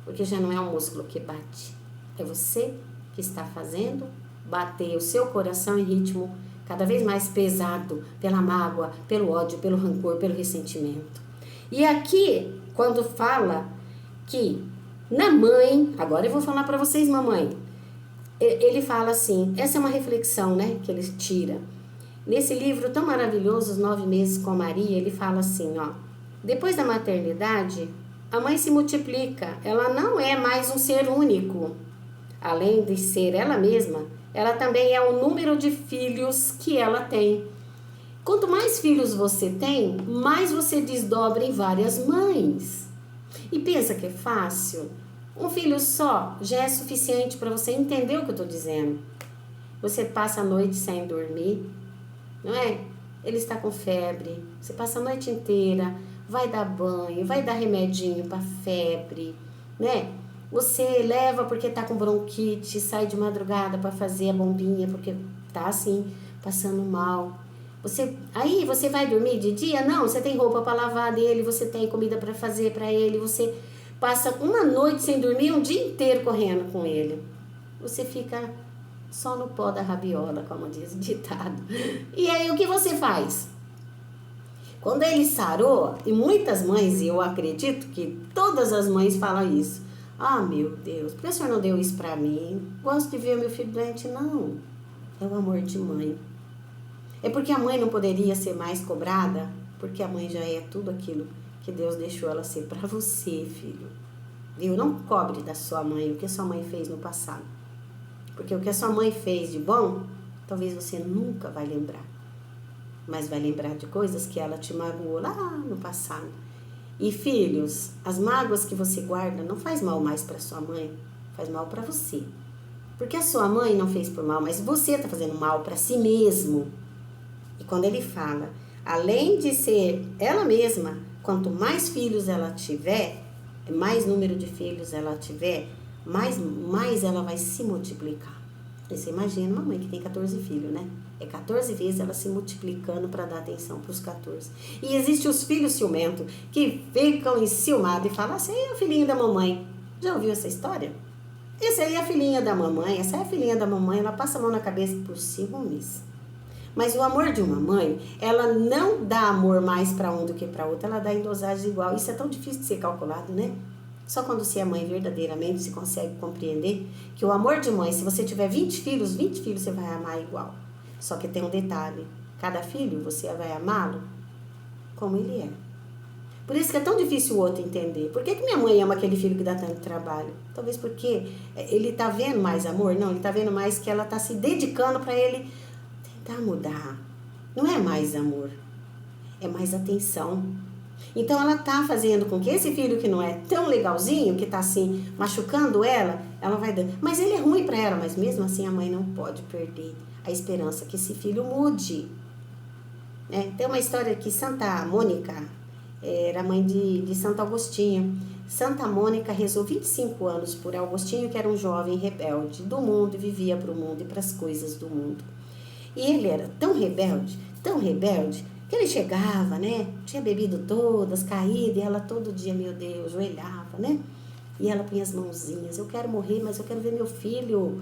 porque já não é um músculo que bate, é você que está fazendo bater o seu coração em ritmo cada vez mais pesado pela mágoa, pelo ódio, pelo rancor, pelo ressentimento. E aqui, quando fala que na mãe, agora eu vou falar para vocês, mamãe, ele fala assim, essa é uma reflexão, né, que ele tira. Nesse livro tão maravilhoso, Os 9 Meses com Maria, ele fala assim, ó, depois da maternidade, a mãe se multiplica, ela não é mais um ser único. Além de ser ela mesma, ela também é o número de filhos que ela tem. Quanto mais filhos você tem, mais você desdobra em várias mães. E pensa que é fácil? Um filho só já é suficiente para você entender o que eu estou dizendo. Você passa a noite sem dormir, não é? Ele está com febre, você passa a noite inteira, vai dar banho, vai dar remedinho para febre, né? Você leva porque tá com bronquite, sai de madrugada para fazer a bombinha porque tá assim, passando mal. Aí você vai dormir de dia? Não, você tem roupa para lavar dele, você tem comida para fazer para ele, você passa uma noite sem dormir, um dia inteiro correndo com ele. Você fica só no pó da rabiola, como diz o ditado. E aí o que você faz? Quando ele sarou, e muitas mães, e eu acredito que todas as mães falam isso. Ah, meu Deus, por que o senhor não deu isso pra mim? Gosto de ver meu filho doente? Não. É o amor de mãe. É porque a mãe não poderia ser mais cobrada? Porque a mãe já é tudo aquilo que Deus deixou ela ser pra você, filho. Viu? Não cobre da sua mãe o que a sua mãe fez no passado. Porque o que a sua mãe fez de bom, talvez você nunca vai lembrar. Mas vai lembrar de coisas que ela te magoou lá no passado. E filhos, as mágoas que você guarda não faz mal mais para sua mãe, faz mal para você. Porque a sua mãe não fez por mal, mas você está fazendo mal para si mesmo. E quando ele fala, além de ser ela mesma, quanto mais filhos ela tiver, mais número de filhos ela tiver, mais ela vai se multiplicar. E você imagina uma mãe que tem 14 filhos, né? É 14 vezes ela se multiplicando para dar atenção para os 14. E existem os filhos ciumentos que ficam enciumados e falam, essa aí é a filhinha da mamãe. Já ouviu essa história? Essa aí é a filhinha da mamãe, essa é a filhinha da mamãe, ela passa a mão na cabeça por ciúmes. Mas o amor de uma mãe, ela não dá amor mais para um do que para outro, ela dá em dosagem igual. Isso é tão difícil de ser calculado, né? Só quando você é mãe verdadeiramente se consegue compreender que o amor de mãe, se você tiver 20 filhos você vai amar igual. Só que tem um detalhe, cada filho você vai amá-lo como ele é. Por isso que é tão difícil o outro entender. Por que minha mãe ama aquele filho que dá tanto trabalho? Talvez porque ele tá vendo mais amor? Não, ele tá vendo mais que ela tá se dedicando para ele tentar mudar. Não é mais amor, é mais atenção. Então ela tá fazendo com que esse filho que não é tão legalzinho, que tá assim machucando ela vai dando. Mas ele é ruim para ela, mas mesmo assim a mãe não pode perder a esperança que esse filho mude. Tem uma história que Santa Mônica era mãe de Santo Agostinho. Santa Mônica rezou 25 anos por Agostinho, que era um jovem rebelde do mundo e vivia para o mundo e para as coisas do mundo. E ele era tão rebelde, que ele chegava, tinha bebido todas, caído, e ela todo dia, meu Deus, joelhava, E ela punha as mãozinhas, eu quero morrer, mas eu quero ver meu filho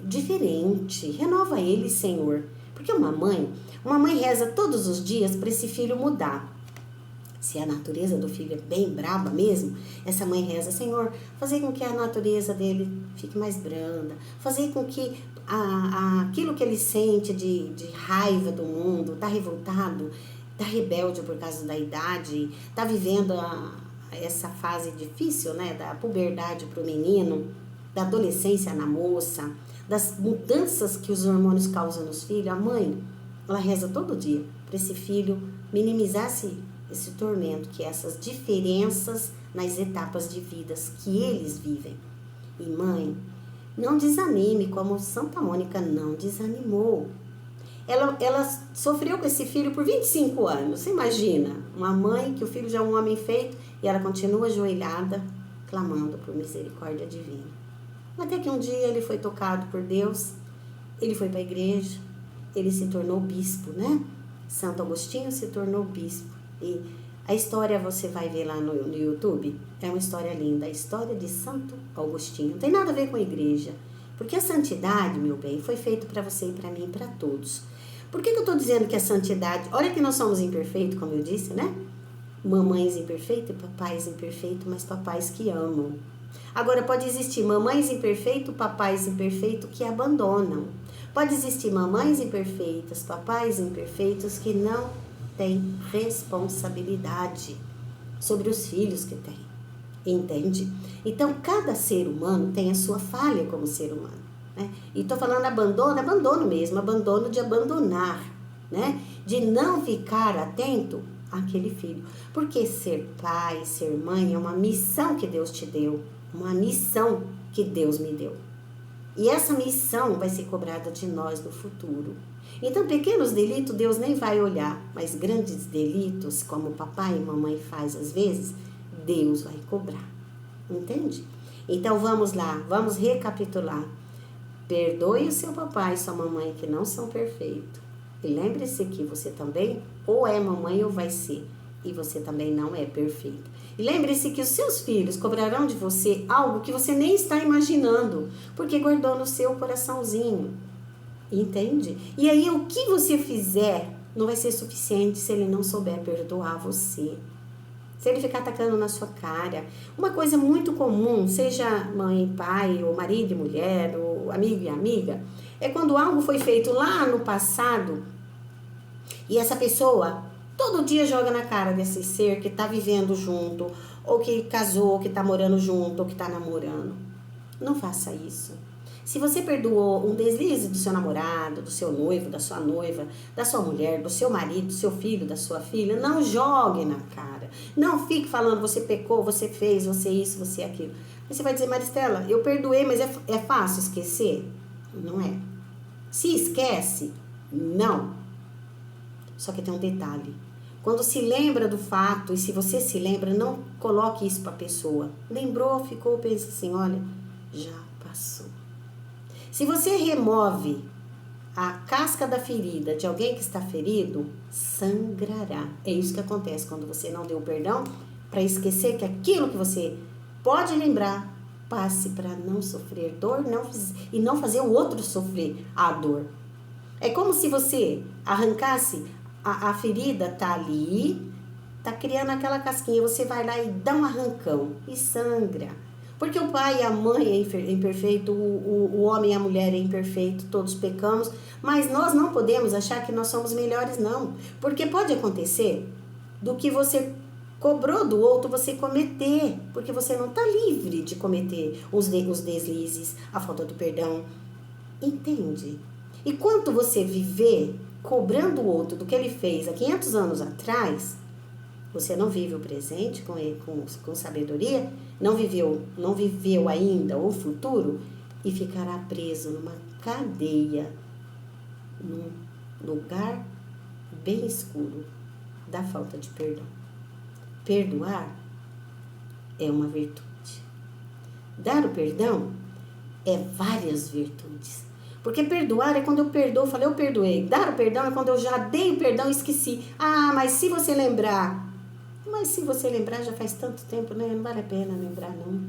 diferente, renova ele, Senhor. Porque uma mãe reza todos os dias para esse filho mudar. Se a natureza do filho é bem braba mesmo, essa mãe reza, Senhor, fazer com que a natureza dele fique mais branda, fazer com que aquilo que ele sente de raiva do mundo, tá revoltado, tá rebelde por causa da idade, tá vivendo essa fase difícil, da puberdade pro menino, da adolescência na moça, das mudanças que os hormônios causam nos filhos. A mãe, ela reza todo dia para esse filho minimizar esse tormento, que é essas diferenças nas etapas de vidas que eles vivem. E mãe, não desanime, como Santa Mônica não desanimou. Ela sofreu com esse filho por 25 anos. Você imagina, uma mãe que o filho já é um homem feito e ela continua ajoelhada, clamando por misericórdia divina. Até que um dia ele foi tocado por Deus, ele foi para a igreja, ele se tornou bispo, Santo Agostinho se tornou bispo. E a história você vai ver lá no YouTube, é uma história linda, a história de Santo Agostinho. Não tem nada a ver com a igreja, porque a santidade, meu bem, foi feito para você e para mim e para todos. Por que eu estou dizendo que a santidade, olha que nós somos imperfeitos, como eu disse, Mamães imperfeitas e papais imperfeitos, mas papais que amam. Agora, pode existir mamães imperfeitas, papais imperfeitos que abandonam. Pode existir mamães imperfeitas, papais imperfeitos que não têm responsabilidade sobre os filhos que têm. Entende? Então, cada ser humano tem a sua falha como ser humano. E estou falando abandono mesmo, abandono de abandonar, de não ficar atento àquele filho. Porque ser pai, ser mãe é uma missão que Deus te deu, uma missão que Deus me deu. E essa missão vai ser cobrada de nós no futuro. Então, pequenos delitos Deus nem vai olhar, mas grandes delitos, como papai e mamãe faz às vezes, Deus vai cobrar. Entende? Então, vamos lá, vamos recapitular. Perdoe o seu papai e sua mamãe que não são perfeitos. E lembre-se que você também ou é mamãe ou vai ser. E você também não é perfeito. E lembre-se que os seus filhos cobrarão de você algo que você nem está imaginando, porque guardou no seu coraçãozinho. Entende? E aí o que você fizer não vai ser suficiente se ele não souber perdoar você. Se ele ficar atacando na sua cara. Uma coisa muito comum, seja mãe, pai, ou marido e mulher, ou amigo e amiga, é quando algo foi feito lá no passado e essa pessoa todo dia joga na cara desse ser que está vivendo junto, ou que casou, ou que está morando junto, ou que está namorando. Não faça isso. Se você perdoou um deslize do seu namorado, do seu noivo, da sua noiva, da sua mulher, do seu marido, do seu filho, da sua filha, não jogue na cara. Não fique falando, você pecou, você fez, você isso, você aquilo. Aí você vai dizer, Maristela, eu perdoei, mas é fácil esquecer? Não é. Se esquece, não. Só que tem um detalhe. Quando se lembra do fato, e se você se lembra, não coloque isso para a pessoa. Lembrou, ficou, pensa assim, olha, já passou. Se você remove a casca da ferida de alguém que está ferido, sangrará. É isso que acontece quando você não deu perdão, para esquecer que aquilo que você pode lembrar, passe para não sofrer dor e não fazer o outro sofrer a dor. É como se você arrancasse a ferida, tá ali, tá criando aquela casquinha, você vai lá e dá um arrancão e sangra. Porque o pai e a mãe é imperfeito, o homem e a mulher é imperfeito, todos pecamos, mas nós não podemos achar que nós somos melhores, não. Porque pode acontecer do que você cobrou do outro, você cometer, porque você não está livre de cometer os deslizes, a falta do perdão. Entende? E quanto você viver cobrando o outro do que ele fez há 500 anos atrás, você não vive o presente com sabedoria, não viveu ainda o futuro e ficará preso numa cadeia, num lugar bem escuro da falta de perdão. Perdoar é uma virtude. Dar o perdão é várias virtudes. Porque perdoar é quando eu perdoo, falei, eu perdoei. Dar o perdão é quando eu já dei o perdão e esqueci. Ah, mas se você lembrar já faz tanto tempo, né? Não vale a pena lembrar, não.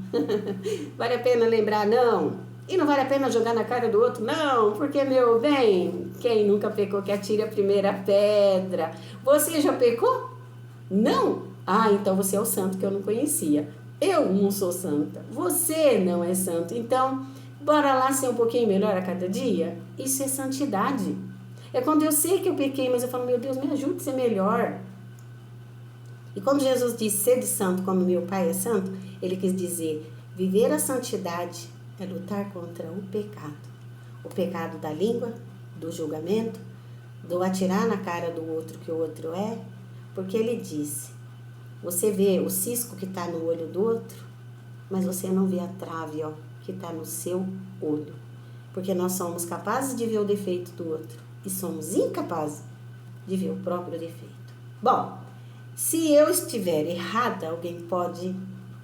Vale a pena lembrar, não. E não vale a pena jogar na cara do outro, não. Porque, meu bem, quem nunca pecou que atire a primeira pedra. Você já pecou? Não? Ah, então você é o santo que eu não conhecia. Eu não sou santa. Você não é santo. Então, bora lá ser um pouquinho melhor a cada dia? Isso é santidade. É quando eu sei que eu pequei, mas eu falo, meu Deus, me ajude a ser melhor. E quando Jesus disse, sede santo como meu Pai é santo, ele quis dizer, viver a santidade é lutar contra o pecado. O pecado da língua, do julgamento, do atirar na cara do outro que o outro é, porque ele disse, você vê o cisco que está no olho do outro, mas você não vê a trave que está no seu olho. Porque nós somos capazes de ver o defeito do outro e somos incapazes de ver o próprio defeito. Bom, se eu estiver errada, alguém pode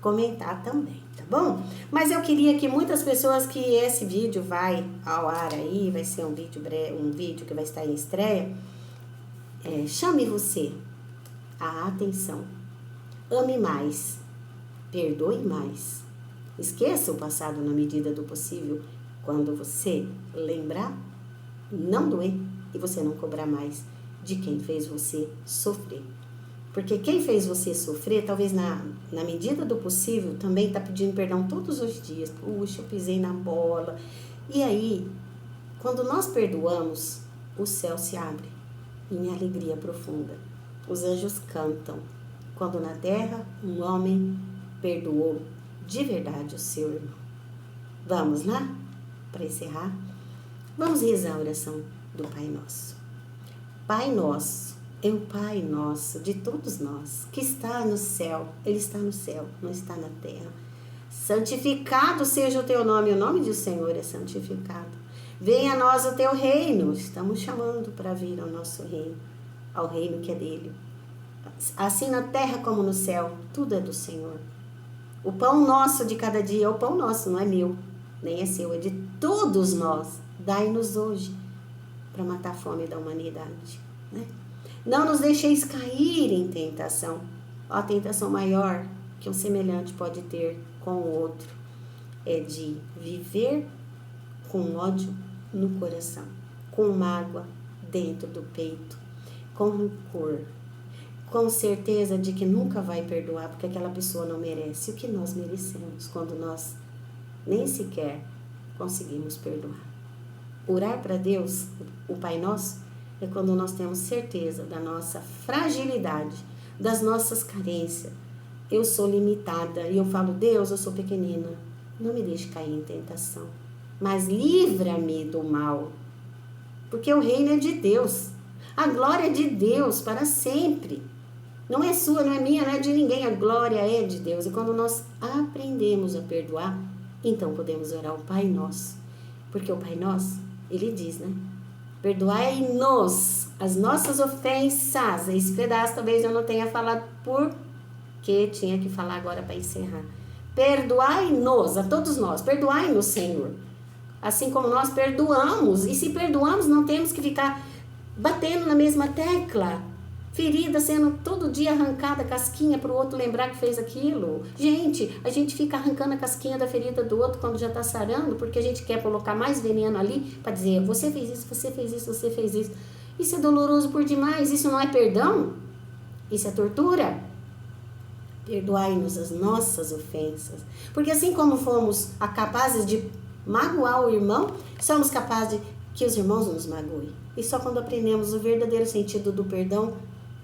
comentar também, tá bom? Mas eu queria que muitas pessoas que esse vídeo vai ao ar aí, vai ser um vídeo que vai estar em estreia, chame você a atenção. Ame mais, perdoe mais. Esqueça o passado na medida do possível. Quando você lembrar, não doer e você não cobrar mais de quem fez você sofrer. Porque quem fez você sofrer, talvez na medida do possível, também está pedindo perdão todos os dias. Puxa, eu pisei na bola. E aí, quando nós perdoamos, o céu se abre em alegria profunda. Os anjos cantam. Quando na terra um homem perdoou de verdade o seu irmão. Vamos lá? Para encerrar, vamos rezar a oração do Pai Nosso. Pai Nosso é o Pai Nosso de todos nós, que está no céu. Ele está no céu, não está na terra. Santificado seja o teu nome, o nome do Senhor é santificado. Venha a nós o teu reino. Estamos chamando para vir ao nosso reino, ao reino que é dele. Assim na terra como no céu, tudo é do Senhor. O pão nosso de cada dia é o pão nosso, não é meu, nem é seu, é de todos nós. Dai-nos hoje para matar a fome da humanidade, né? Não nos deixeis cair em tentação. A tentação maior que um semelhante pode ter com o outro é de viver com ódio no coração, com mágoa dentro do peito, com rancor, com certeza de que nunca vai perdoar porque aquela pessoa não merece o que nós merecemos quando nós nem sequer conseguimos perdoar. Orar para Deus, o Pai Nosso, é quando nós temos certeza da nossa fragilidade, das nossas carências. Eu sou limitada e eu falo, Deus, eu sou pequenina, não me deixe cair em tentação, mas livra-me do mal, porque o reino é de Deus, a glória é de Deus para sempre. Não é sua, não é minha, não é de ninguém, a glória é de Deus. E quando nós aprendemos a perdoar, então podemos orar o Pai Nosso, porque o Pai Nosso, ele diz, né? Perdoai-nos as nossas ofensas. Esse pedaço talvez eu não tenha falado porque tinha que falar agora para encerrar. Perdoai-nos, a todos nós. Perdoai-nos, Senhor. Assim como nós perdoamos. E se perdoamos, não temos que ficar batendo na mesma tecla. Ferida sendo todo dia arrancada, casquinha para o outro lembrar que fez aquilo. Gente, a gente fica arrancando a casquinha da ferida do outro quando já está sarando, porque a gente quer colocar mais veneno ali para dizer, você fez isso, você fez isso, você fez isso. Isso é doloroso por demais, isso não é perdão? Isso é tortura. Perdoai-nos as nossas ofensas. Porque assim como fomos capazes de magoar o irmão, somos capazes de que os irmãos nos magoem. E só quando aprendemos o verdadeiro sentido do perdão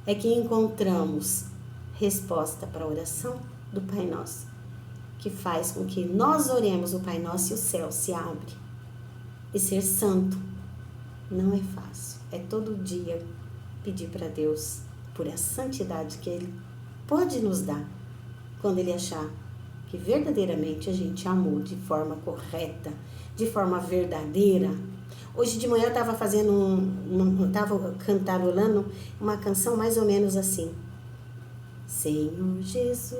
é que encontramos resposta para a oração do Pai Nosso, que faz com que nós oremos o Pai Nosso e o céu se abre. E ser santo não é fácil. É todo dia pedir para Deus por a santidade que Ele pode nos dar quando Ele achar que verdadeiramente a gente amou de forma correta, de forma verdadeira. Hoje de manhã eu estava estava cantarolando uma canção mais ou menos assim. Senhor Jesus,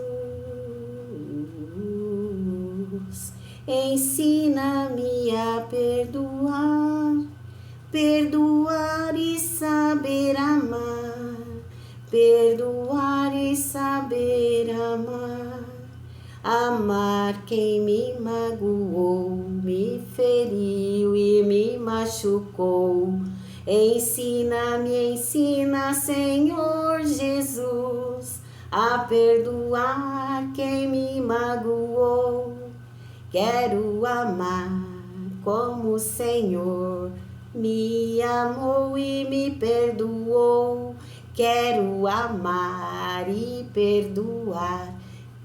ensina-me a perdoar, perdoar e saber amar, perdoar e saber amar, amar quem me magoou, me feriu e me machucou. Ensina-me, ensina, Senhor Jesus, a perdoar quem me magoou. Quero amar como o Senhor me amou e me perdoou. Quero amar e perdoar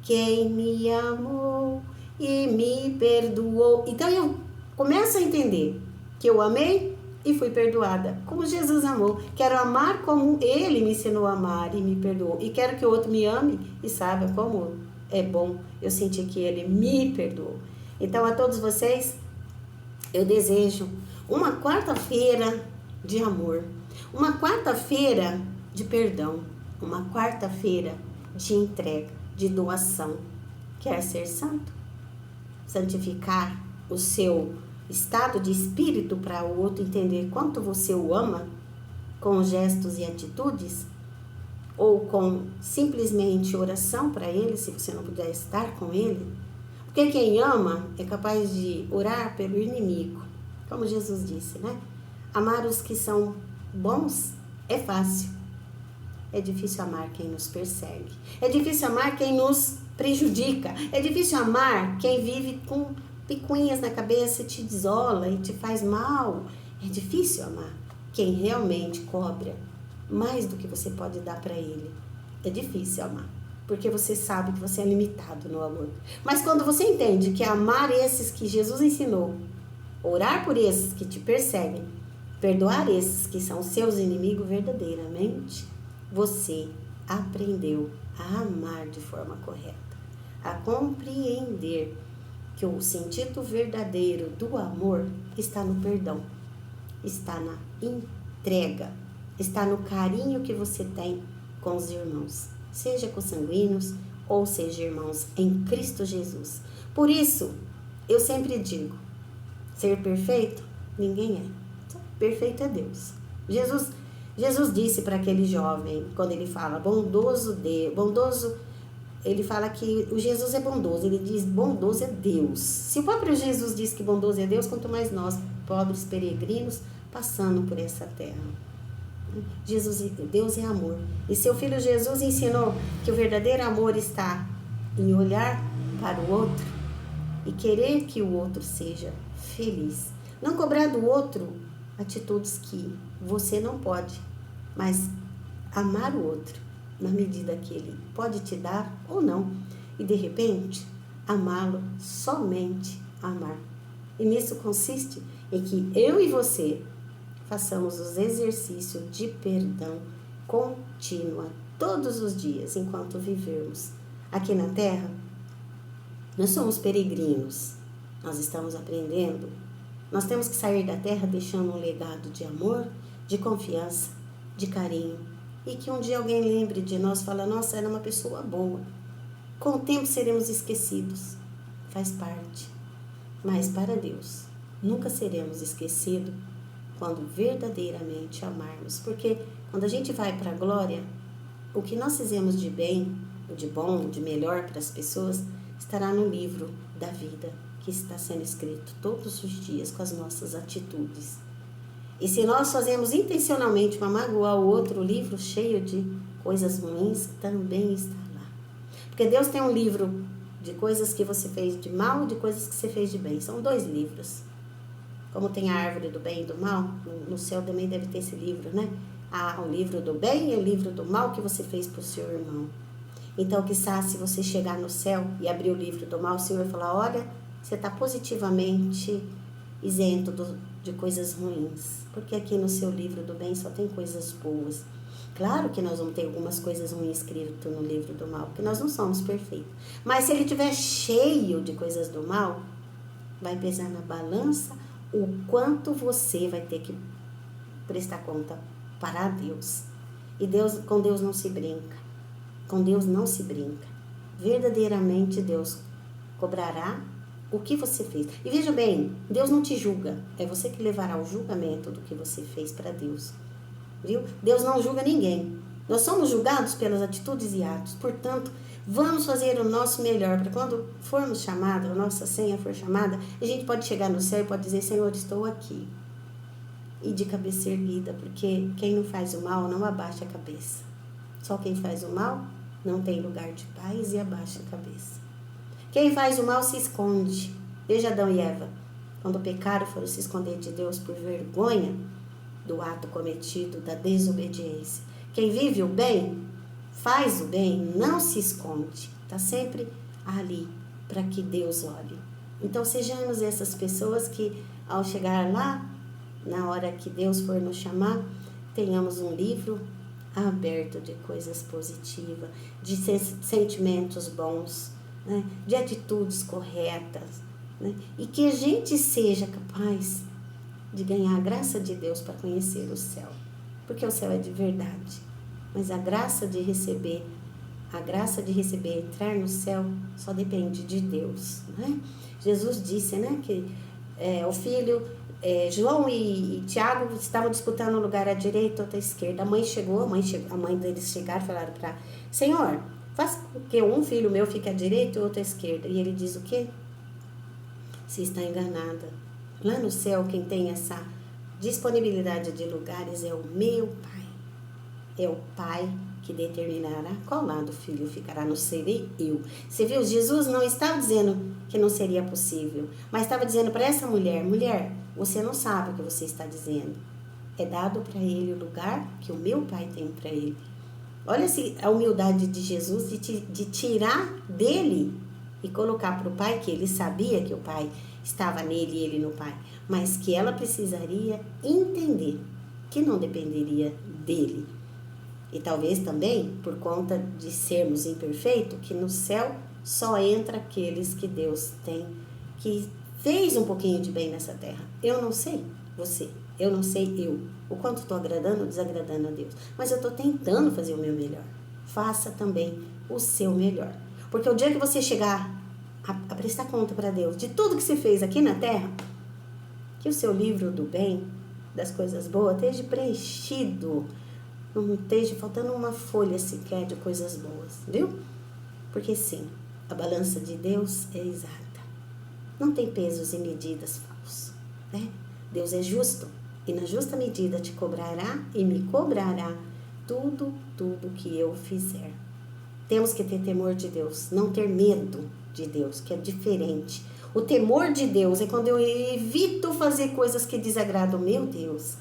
quem me amou e me perdoou. Então eu começo a entender que eu amei e fui perdoada, como Jesus amou. Quero amar como Ele me ensinou a amar e me perdoou. E quero que o outro me ame e saiba como é bom eu sentir que Ele me perdoou. Então a todos vocês, eu desejo uma quarta-feira de amor, uma quarta-feira de perdão, uma quarta-feira de entrega, de doação. Quer ser santo? Santificar o seu estado de espírito para o outro entender quanto você o ama, com gestos e atitudes, ou com simplesmente oração para ele, se você não puder estar com ele. Porque quem ama é capaz de orar pelo inimigo, como Jesus disse, né? Amar os que são bons é fácil. É difícil amar quem nos persegue. É difícil amar quem nos prejudica. É difícil amar quem vive com picuinhas na cabeça, te isola e te faz mal. É difícil amar quem realmente cobra mais do que você pode dar para ele. É difícil amar, porque você sabe que você é limitado no amor. Mas quando você entende que amar esses que Jesus ensinou, orar por esses que te perseguem, perdoar esses que são seus inimigos verdadeiramente, você aprendeu a amar de forma correta, a compreender que o sentido verdadeiro do amor está no perdão, está na entrega, está no carinho que você tem com os irmãos, seja consanguíneos ou seja irmãos em Cristo Jesus. Por isso, eu sempre digo, ser perfeito, ninguém é. Perfeito é Deus. Jesus disse para aquele jovem, quando ele fala bondoso, ele fala que o Jesus é bondoso, ele diz bondoso é Deus. Se o próprio Jesus diz que bondoso é Deus, quanto mais nós, pobres peregrinos, passando por essa terra. Deus é amor. E seu filho Jesus ensinou que o verdadeiro amor está em olhar para o outro e querer que o outro seja feliz. Não cobrar do outro atitudes que você não pode, mas amar o outro na medida que ele pode te dar ou não. E de repente, amá-lo somente amar. E nisso consiste em que eu e você façamos os exercícios de perdão contínua todos os dias enquanto vivermos aqui na Terra. Nós somos peregrinos, nós estamos aprendendo. Nós temos que sair da Terra deixando um legado de amor, de confiança, de carinho. E que um dia alguém lembre de nós e fale, nossa, era uma pessoa boa. Com o tempo seremos esquecidos, faz parte. Mas para Deus, nunca seremos esquecidos quando verdadeiramente amarmos. Porque quando a gente vai para a glória, o que nós fizemos de bem, de bom, de melhor para as pessoas, estará no livro da vida, que está sendo escrito todos os dias com as nossas atitudes. E se nós fazemos intencionalmente para magoar o outro, o livro cheio de coisas ruins também está lá. Porque Deus tem um livro de coisas que você fez de mal e de coisas que você fez de bem. São 2 livros. Como tem a árvore do bem e do mal, no céu também deve ter esse livro, né? O livro do bem e o livro do mal que você fez para o seu irmão. Então, quizás, se você chegar no céu e abrir o livro do mal, o Senhor vai falar, olha, você está positivamente isento de coisas ruins. Porque aqui no seu livro do bem só tem coisas boas. Claro que nós vamos ter algumas coisas ruins escritas no livro do mal, porque nós não somos perfeitos. Mas se ele estiver cheio de coisas do mal, vai pesar na balança o quanto você vai ter que prestar conta para Deus. E com Deus não se brinca. Com Deus não se brinca. Verdadeiramente Deus cobrará o que você fez. E veja bem, Deus não te julga. É você que levará o julgamento do que você fez para Deus. Viu? Deus não julga ninguém. Nós somos julgados pelas atitudes e atos. Portanto, vamos fazer o nosso melhor para quando formos chamados, a nossa senha for chamada, a gente pode chegar no céu e pode dizer, Senhor, estou aqui. E de cabeça erguida, porque quem não faz o mal não abaixa a cabeça. Só quem faz o mal não tem lugar de paz e abaixa a cabeça. Quem faz o mal se esconde. Veja Adão e Eva. Quando pecaram, foram se esconder de Deus por vergonha do ato cometido, da desobediência. Quem vive o bem, faz o bem, não se esconde. Está sempre ali para que Deus olhe. Então, sejamos essas pessoas que, ao chegar lá, na hora que Deus for nos chamar, tenhamos um livro aberto de coisas positivas, de sentimentos bons, né? De atitudes corretas, né? E que a gente seja capaz de ganhar a graça de Deus para conhecer o céu, porque o céu é de verdade, mas a graça de receber, entrar no céu, só depende de Deus, né? Jesus disse, né, que o filho, João e Tiago estavam disputando o lugar à direita ou à esquerda. A mãe deles chegaram e falaram para Senhor, faz com que um filho meu fique à direita e outro à esquerda. E ele diz o quê? Você está enganada. Lá no céu, quem tem essa disponibilidade de lugares é o meu Pai. É o Pai que determinará qual lado o filho ficará, não serei eu. Você viu? Jesus não estava dizendo que não seria possível, mas estava dizendo para essa mulher, você não sabe o que você está dizendo. É dado para ele o lugar que o meu Pai tem para ele. Olha a humildade de Jesus de tirar dele e colocar para o Pai, que ele sabia que o Pai estava nele e ele no Pai, mas que ela precisaria entender que não dependeria dele. E talvez também, por conta de sermos imperfeitos, que no céu só entra aqueles que Deus tem, que fez um pouquinho de bem nessa terra. Eu não sei você, eu não sei eu, o quanto estou agradando ou desagradando a Deus. Mas eu estou tentando fazer o meu melhor. Faça também o seu melhor. Porque o dia que você chegar a prestar conta para Deus de tudo que você fez aqui na terra, que o seu livro do bem, das coisas boas, esteja preenchido, não esteja faltando uma folha sequer de coisas boas, viu? Porque sim, a balança de Deus é exata. Não tem pesos e medidas falsos, né? Deus é justo e na justa medida te cobrará e me cobrará tudo que eu fizer. Temos que ter temor de Deus, não ter medo de Deus, que é diferente. O temor de Deus é quando eu evito fazer coisas que desagradam meu Deus.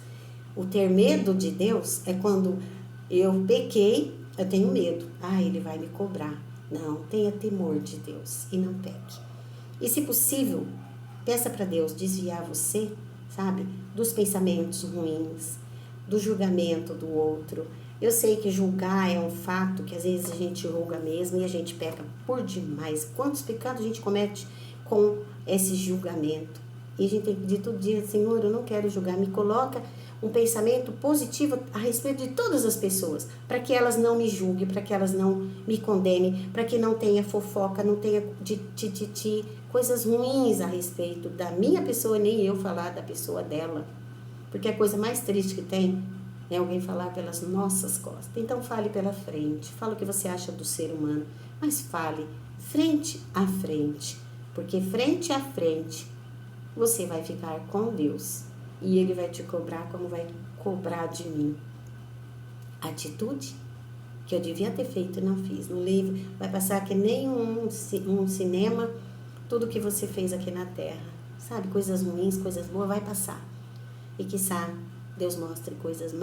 O ter medo de Deus é quando eu pequei, eu tenho medo. Ele vai me cobrar. Não, tenha temor de Deus e não peque. E se possível, peça para Deus desviar você, sabe, dos pensamentos ruins, do julgamento do outro. Eu sei que julgar é um fato, que às vezes a gente julga mesmo e a gente peca por demais. Quantos pecados a gente comete com esse julgamento? E a gente tem que pedir todo dia, Senhor, eu não quero julgar, me coloca um pensamento positivo a respeito de todas as pessoas, para que elas não me julguem, para que elas não me condenem, para que não tenha fofoca, não tenha coisas ruins a respeito da minha pessoa, nem eu falar da pessoa dela. Porque a coisa mais triste que tem é alguém falar pelas nossas costas. Então fale pela frente, fala o que você acha do ser humano, mas fale frente a frente, porque frente a frente você vai ficar com Deus e Ele vai te cobrar como vai cobrar de mim. Atitude que eu devia ter feito e não fiz. No livro vai passar que nem um cinema, tudo que você fez aqui na Terra, sabe? Coisas ruins, coisas boas, vai passar. E quiçá Deus mostre coisas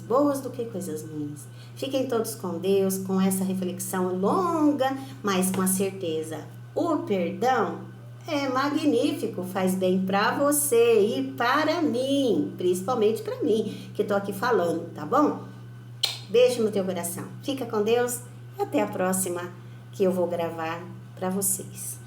boas do que coisas ruins. Fiquem todos com Deus, com essa reflexão longa, mas com a certeza. O perdão é magnífico, faz bem para você e para mim, principalmente para mim, que tô aqui falando, tá bom? Beijo no teu coração. Fica com Deus. Até a próxima que eu vou gravar para vocês.